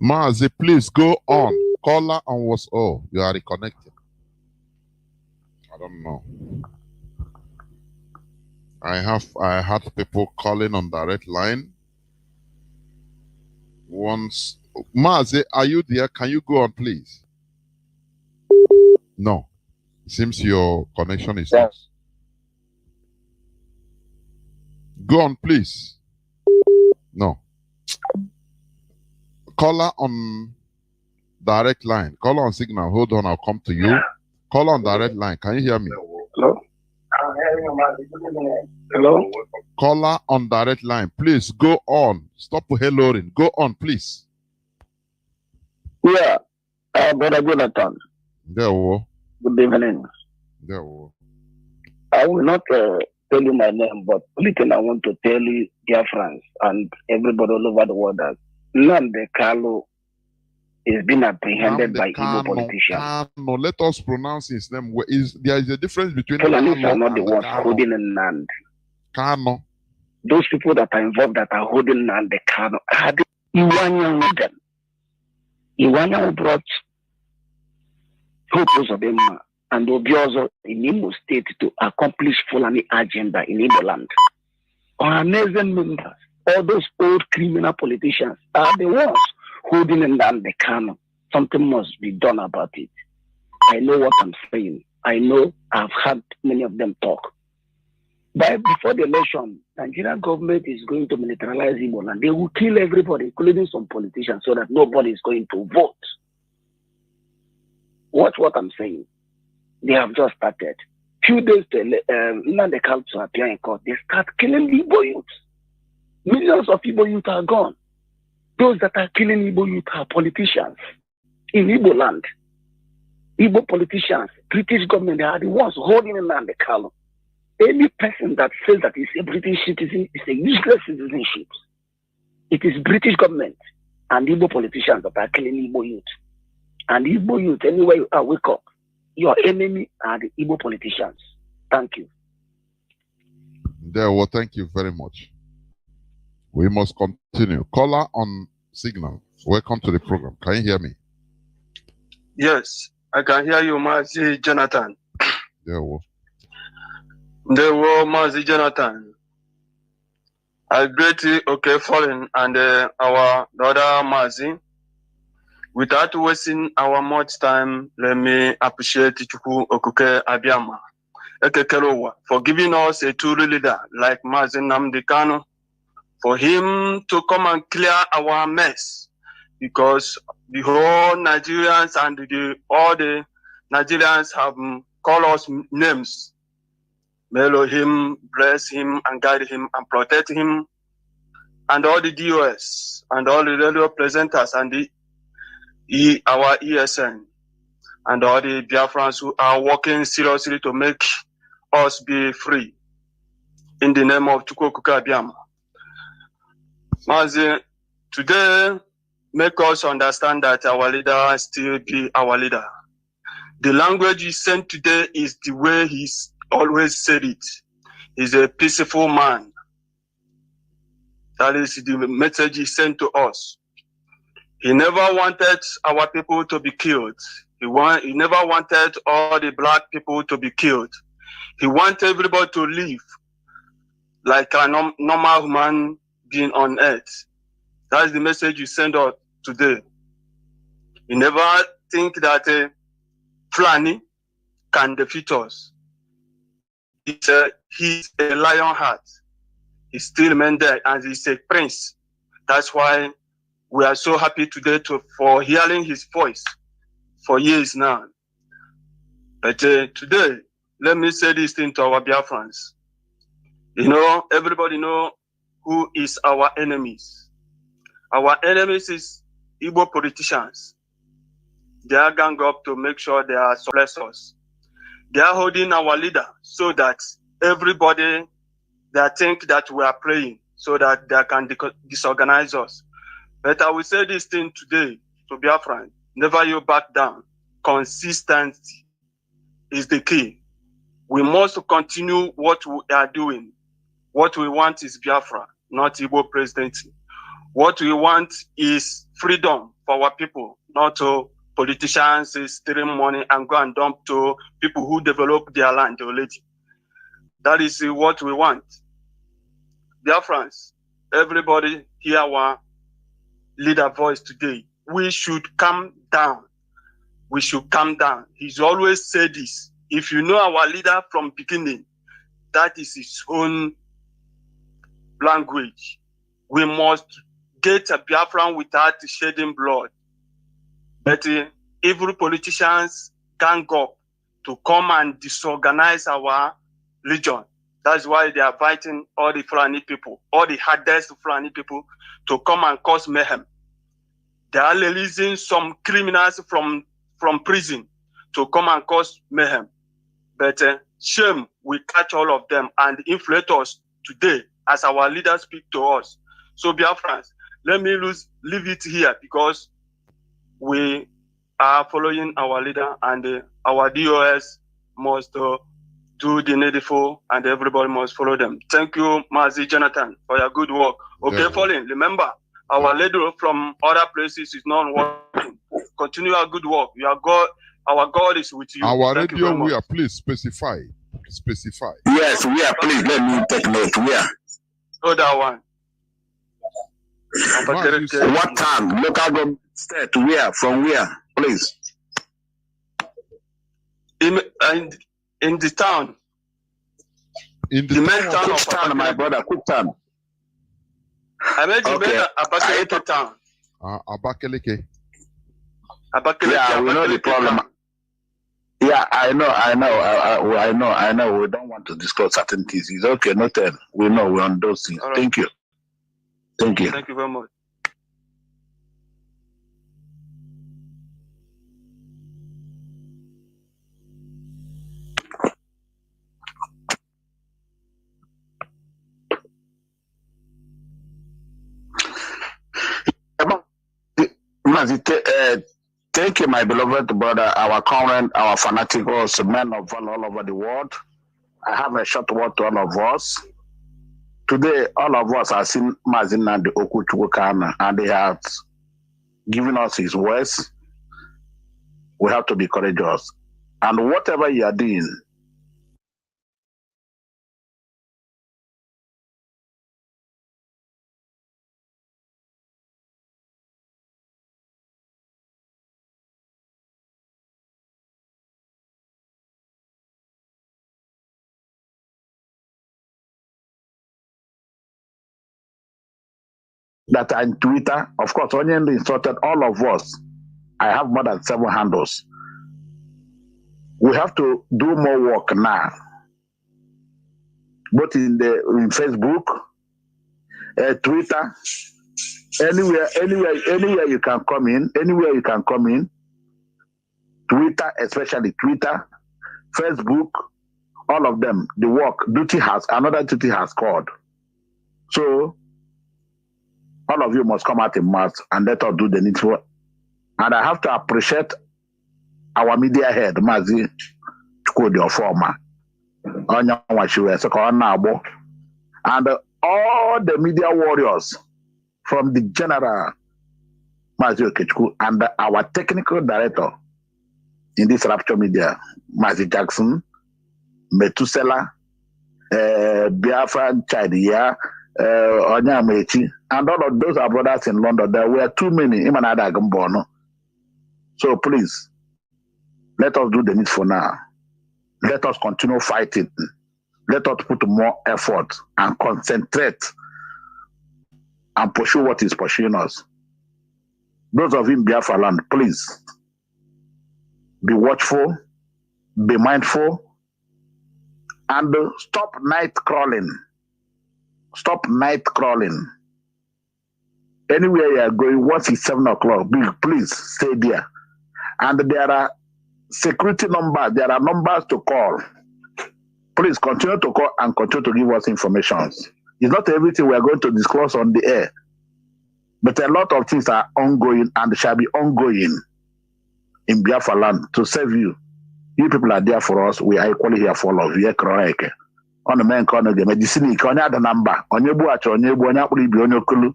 Mazi, please go on. Caller on WhatsApp. Oh, you are reconnected. I don't know. I had people calling on direct line. Once, Mazi, are you there? Can you go on, please? No. It seems your connection is not. Go on, please. No. Caller on direct line. Caller on signal. Hold on, I'll come to you. Caller on direct line. Can you hear me? Hello? I'm hearing you, Mazi. Good evening. Hello? Caller on direct line. Please go on. Stop helloing. Go on, please. Yeah. Brother Jonathan. There we go. Good evening. There we go. I will not tell you my name, but only thing I want to tell you, dear friends, and everybody all over the world, that Nnamdi Kanu is being apprehended by Igbo politicians. No, let us pronounce his name. There is a difference between Fulani are not the ones holding Nnamdi. Kanu. Those people that are involved that are holding Nnamdi Kanu are the Iwanya with them. Iwanya brought Hope Uzodinma and Obiozo in Imo State to accomplish Fulani agenda in Igbo land. Our amazing members, all those old criminal politicians are the ones holding Nnamdi Kanu. Something must be done about it. I know what I'm saying. I know I've heard many of them talk. But before the election, Nigerian government is going to militarize Igbo land. They will kill everybody, including some politicians, so that nobody is going to vote. Watch what I'm saying. They have just started. Few days to Nnamdi Kanu to appear in court, they start killing Igbo youth. Millions of Igbo youth are gone. Those that are killing Igbo youth are politicians in Igbo land. Igbo politicians, British government, they are the ones holding Nnamdi Kanu. Any person that says that he's a British citizen is a useless citizenship. It is British government and Igbo politicians that are killing Igbo youth. And Igbo youth, anywhere you are, wake up. Your enemy are the Igbo politicians. Thank you. There, well, thank you very much. We must continue. Caller on signal. Welcome to the program. Can you hear me? Yes, I can hear you, Mazi Jonathan. There, well. There were Mazi Jonathan. I greatly Foreign and our brother Mazi. Without wasting our much time, let me appreciate Chukwu Okuke Abiyama Ekekerowa for giving us a true leader like Mazi Nnamdi Kanu, for him to come and clear our mess, because the whole Nigerians and all the Nigerians have called us names. May Elohim bless him and guide him and protect him, and all the DOS and all the radio presenters and our ESN and all the Biafrans who are working seriously to make us be free. In the name of Chukwu Okuke Abiyama. Mazi, today make us understand that our leader still be our leader. The language he sent today is the way he's always said it. He's a peaceful man. That is the message he sent to us. He never wanted our people to be killed. He never wanted all the black people to be killed. He wanted everybody to live like a normal human being on earth. That's the message you send out today. You never think that Fulani can defeat us. He's a lion heart. He still remains there, and he's a prince. That's why we are so happy today for hearing his voice for years now. But today, let me say this thing to our Biafrans. You know, everybody know who is our enemies. Our enemies is Igbo politicians. They are gang up to make sure they are suppress us. They are holding our leader so that everybody, they think that we are praying so that they can disorganize us. But I will say this thing today to Biafran, never you back down. Consistency is the key. We must continue what we are doing. What we want is Biafra, not Igbo presidency. What we want is freedom for our people, not to politicians stealing money and go and dump to people who develop their land already. That is what we want. Biafrans, everybody hear our leader voice today. We should calm down. We should calm down. He's always said this. If you know our leader from beginning, that is his own language. We must get a Biafran without shedding blood. But evil politicians gang up to come and disorganize our region. That's why they are fighting all the Fulani people, all the hardest Fulani people to come and cause mayhem. They are releasing some criminals from prison to come and cause mayhem. But shame, we catch all of them and inflate us today as our leaders speak to us. So Biafrans, let me leave it here because we are following our leader and our DOS must do the needful and everybody must follow them. Thank you, Mazi Jonathan, for your good work. Okay, yeah. Falling, remember, our leader from other places is not working. Continue our good work. Our God is with you. Our radio, we are, please specify. Specify. Yes, we are, please, let me take note. We are. Oh, that one. What time? Local government state, where? From where? Please. In the town. In the main town of town, my brother, quick town. I made the main Abakaliki town. Abakaliki. Yeah, we know the problem. Yeah, I know. We don't want to discuss certain things. It's okay, no tell. We know we're on those things. Right. Thank you. Thank you. Thank you very much. Thank you, my beloved brother, our current, our fanaticals, men of valor all over the world. I have a short word to all of us. Today, all of us have seen Mazi Nnamdi Okuchukwu, and he has given us his words. We have to be courageous. And whatever you are doing, that are in Twitter, of course, Onion instructed all of us. I have more than 7 handles. We have to do more work now, both in Facebook, Twitter, anywhere you can come in, Twitter, especially Twitter, Facebook, all of them. The work another duty has called. So all of you must come out in mass and let us do the needful. And I have to appreciate our media head, Mazi Chukwudi former, and all the media warriors, from the general Mazi Okechukwu, and our technical director in this Rapture Media, Mazi Jackson, Metusela, Biafra Chadia, Onyamechi, and all of those are brothers in London. There were too many. So please, let us do the needful now. Let us continue fighting. Let us put more effort and concentrate and pursue what is pursuing us. Those of you in Biafra land, please be watchful, be mindful, and stop night crawling. Stop night crawling. Anywhere you are going, once it's 7 o'clock, please stay there. And there are security numbers, there are numbers to call. Please continue to call and continue to give us information. It's not everything we are going to disclose on the air, but a lot of things are ongoing and shall be ongoing in Biafra land to serve you. You people are there for us. We are equally here for all of you. On the main corner, the medicine, on the number, on your buach, on your kulu.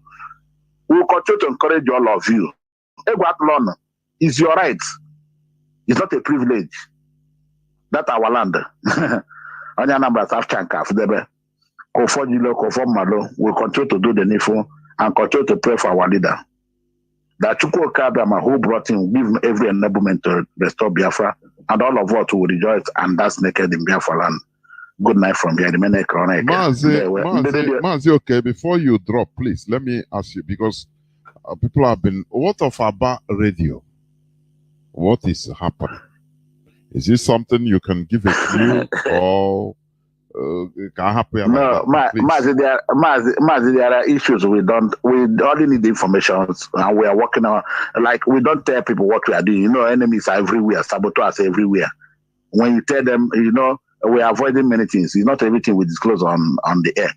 We will continue to encourage all of you. It's your right. It's not a privilege. That's our land. On your numbers, after Kafdebe, Kofojilo, Kofomalo, we'll continue to do the needful and continue to pray for our leader. That Chukwu Kabama, who brought him, give him every enablement to restore Biafra, and all of us will rejoice and dance naked in Biafra land. Good night from here. Mazi, okay, before you drop, please, let me ask you, because people have been, what of Aba Radio? What is happening? Is this something you can give a clue or can happen? No, Mazi, there are issues we only need the information, and we are working on, like, we don't tell people what we are doing. You know, enemies are everywhere, saboteurs are everywhere. When you tell them, you know, we are avoiding many things. It's not everything we disclose on the air.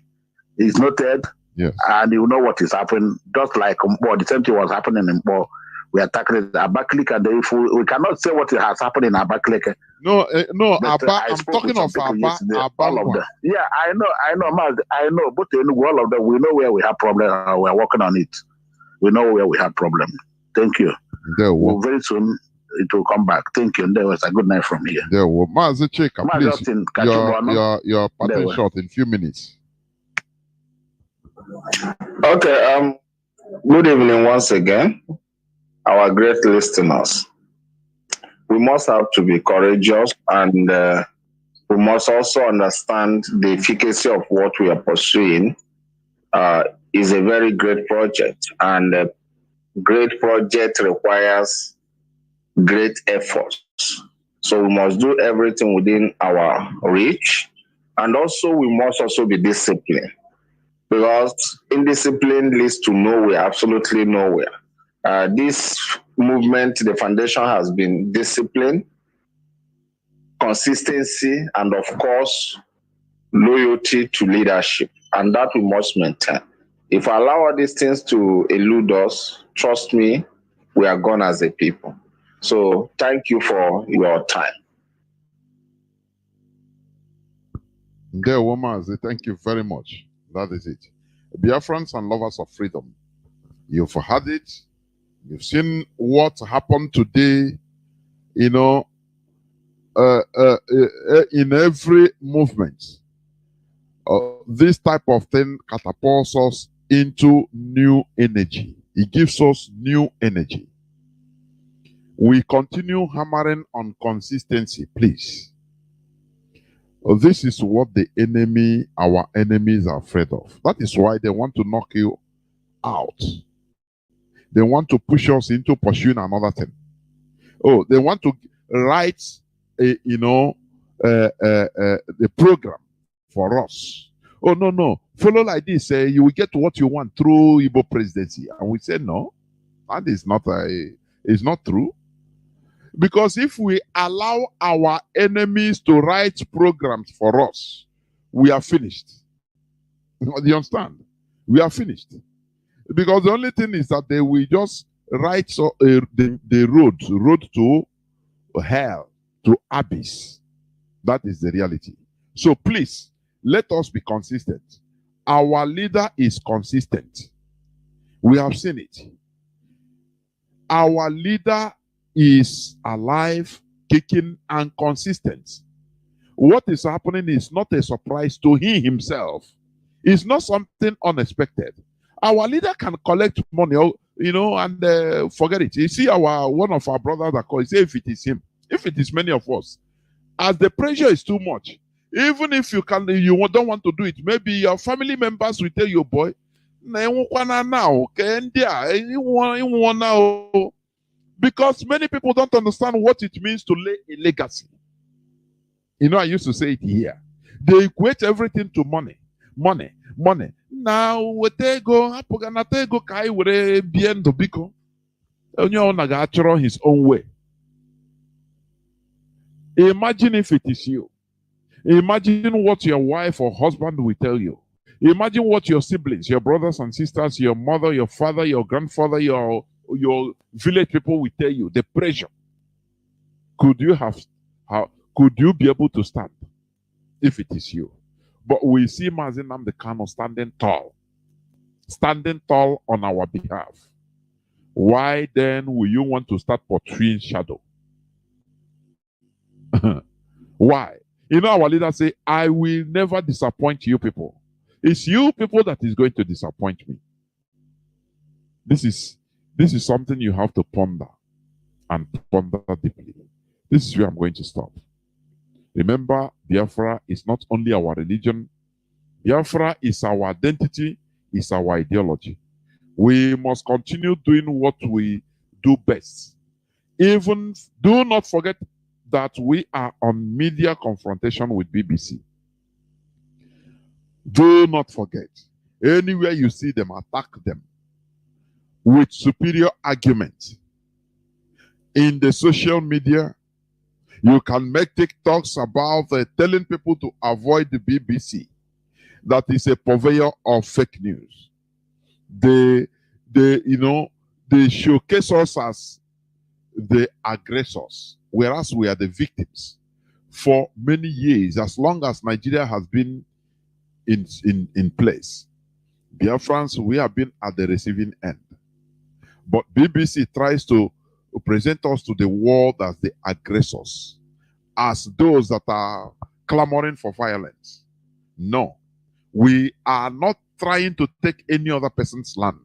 It's noted, yes, and you know what is happening. Just like the same thing was happening in Mbo. We are tackling Abakaliki, and if we cannot say what has happened in Abakaliki. No, Abba, I'm talking of Abba. All of them. Yeah, I know, Mazi, I know. But all of them, we know where we have problem. We are working on it. We know where we have problem. Thank you. Well, very soon it will come back. Thank you. And there was a good night from here. There will. Mazi Cheka, please. Your parting shot in few minutes. Okay. Good evening once again, our great listeners. We must have to be courageous, and we must also understand the efficacy of what we are pursuing. Is a very great project, and a great project requires great efforts. So we must do everything within our reach, and also we must also be disciplined, because indiscipline leads to nowhere, absolutely nowhere. This movement, the foundation has been discipline, consistency, and of course, loyalty to leadership, and that we must maintain. If we allow all these things to elude us, trust me, we are gone as a people. So thank you for your time. Dear Mazi, thank you very much. That is it. Biafrans and lovers of freedom, you've had it. You've seen what happened today, you know, in every movement. This type of thing catapults us into new energy. It gives us new energy. We continue hammering on consistency, please. This is what the enemy, our enemies, are afraid of. That is why they want to knock you out. They want to push us into pursuing another thing. Oh, they want to write, the program for us. Oh, no. Follow like this. You will get what you want through Igbo presidency. And we say, no, that is not not true. Because if we allow our enemies to write programs for us, we are finished. Do you understand? We are finished. Because the only thing is that they will just write the road to hell, to abyss. That is the reality. So please, let us be consistent. Our leader is consistent. We have seen it. Our leader is alive, kicking, and consistent. What is happening is not a surprise to him himself. It's not something unexpected. Our leader can collect money, and forget it. You see, one of our brothers that call, say if it is him, if it is many of us, as the pressure is too much, even if you don't want to do it, maybe your family members will tell you, boy, because many people don't understand what it means to lay a legacy. I used to say it here. They equate everything to money. Money. Now, what they go, kai were bien do biko. Onye his own way. Imagine if it is you. Imagine what your wife or husband will tell you. Imagine what your siblings, your brothers and sisters, your mother, your father, your grandfather, your village people will tell you. The pressure. Could you be able to stand if it is you? But we see Mazi Nnamdi Kanu standing tall on our behalf. Why then will you want to start portraying shadow? Why? Our leader say, I will never disappoint you people. It's you people that is going to disappoint me. This is something you have to ponder and ponder deeply. This is where I'm going to stop. Remember, Biafra is not only our religion. Biafra is our identity, is our ideology. We must continue doing what we do best. Even do not forget that we are on media confrontation with BBC. Do not forget, anywhere you see them, attack them with superior argument. In the social media, you can make TikToks about telling people to avoid the BBC. That is a purveyor of fake news. They showcase us as the aggressors, whereas we are the victims. For many years, as long as Nigeria has been in place, Biafrans, we have been at the receiving end. But BBC tries to present us to the world as the aggressors, as those that are clamoring for violence. No, we are not trying to take any other person's land.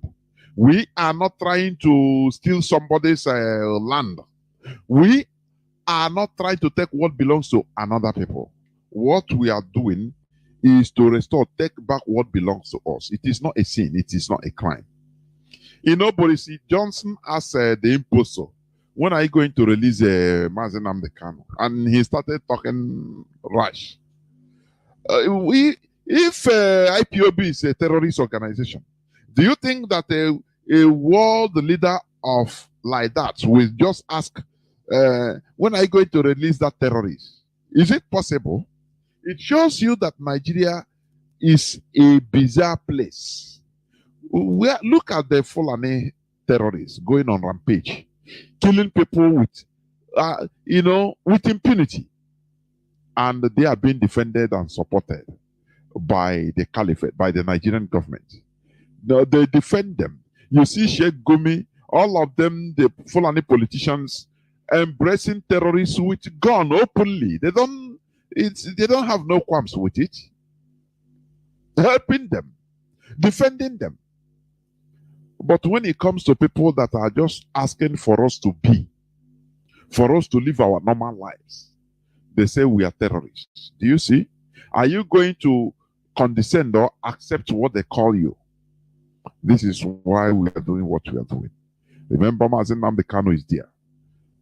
We are not trying to steal somebody's land. We are not trying to take what belongs to another people. What we are doing is to restore, take back what belongs to us. It is not a sin. It is not a crime. Boris Johnson asked the imposter, when are you going to release Mazi Nnamdi Kanu? And he started talking rash. If IPOB is a terrorist organization, do you think that a world leader of like that will just ask, when are you going to release that terrorist? Is it possible? It shows you that Nigeria is a bizarre place. Look at the Fulani terrorists going on rampage, killing people with impunity. And they are being defended and supported by the caliphate, by the Nigerian government. They defend them. You see Sheikh Gumi, all of them, the Fulani politicians, embracing terrorists with gun openly. They don't have no qualms with it. Helping them, defending them. But when it comes to people that are just asking for us to live our normal lives, they say we are terrorists. Do you see? Are you going to condescend or accept what they call you? This is why we are doing what we are doing. Remember, Mazi Nnamdi Kanu is there.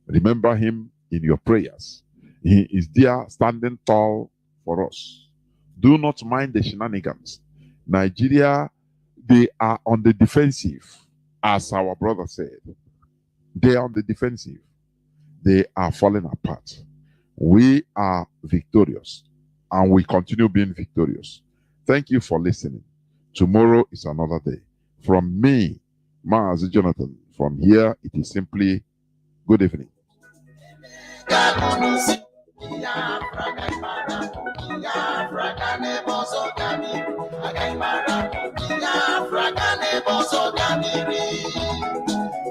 Remember him in your prayers. He is there standing tall for us. Do not mind the shenanigans. Nigeria, they are on the defensive, as our brother said. They are on the defensive. They are falling apart. We are victorious, and we continue being victorious. Thank you for listening. Tomorrow is another day. From me, Mazi Jonathan, from here, it is simply good evening.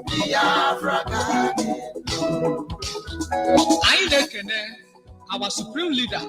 Biafra our supreme leader.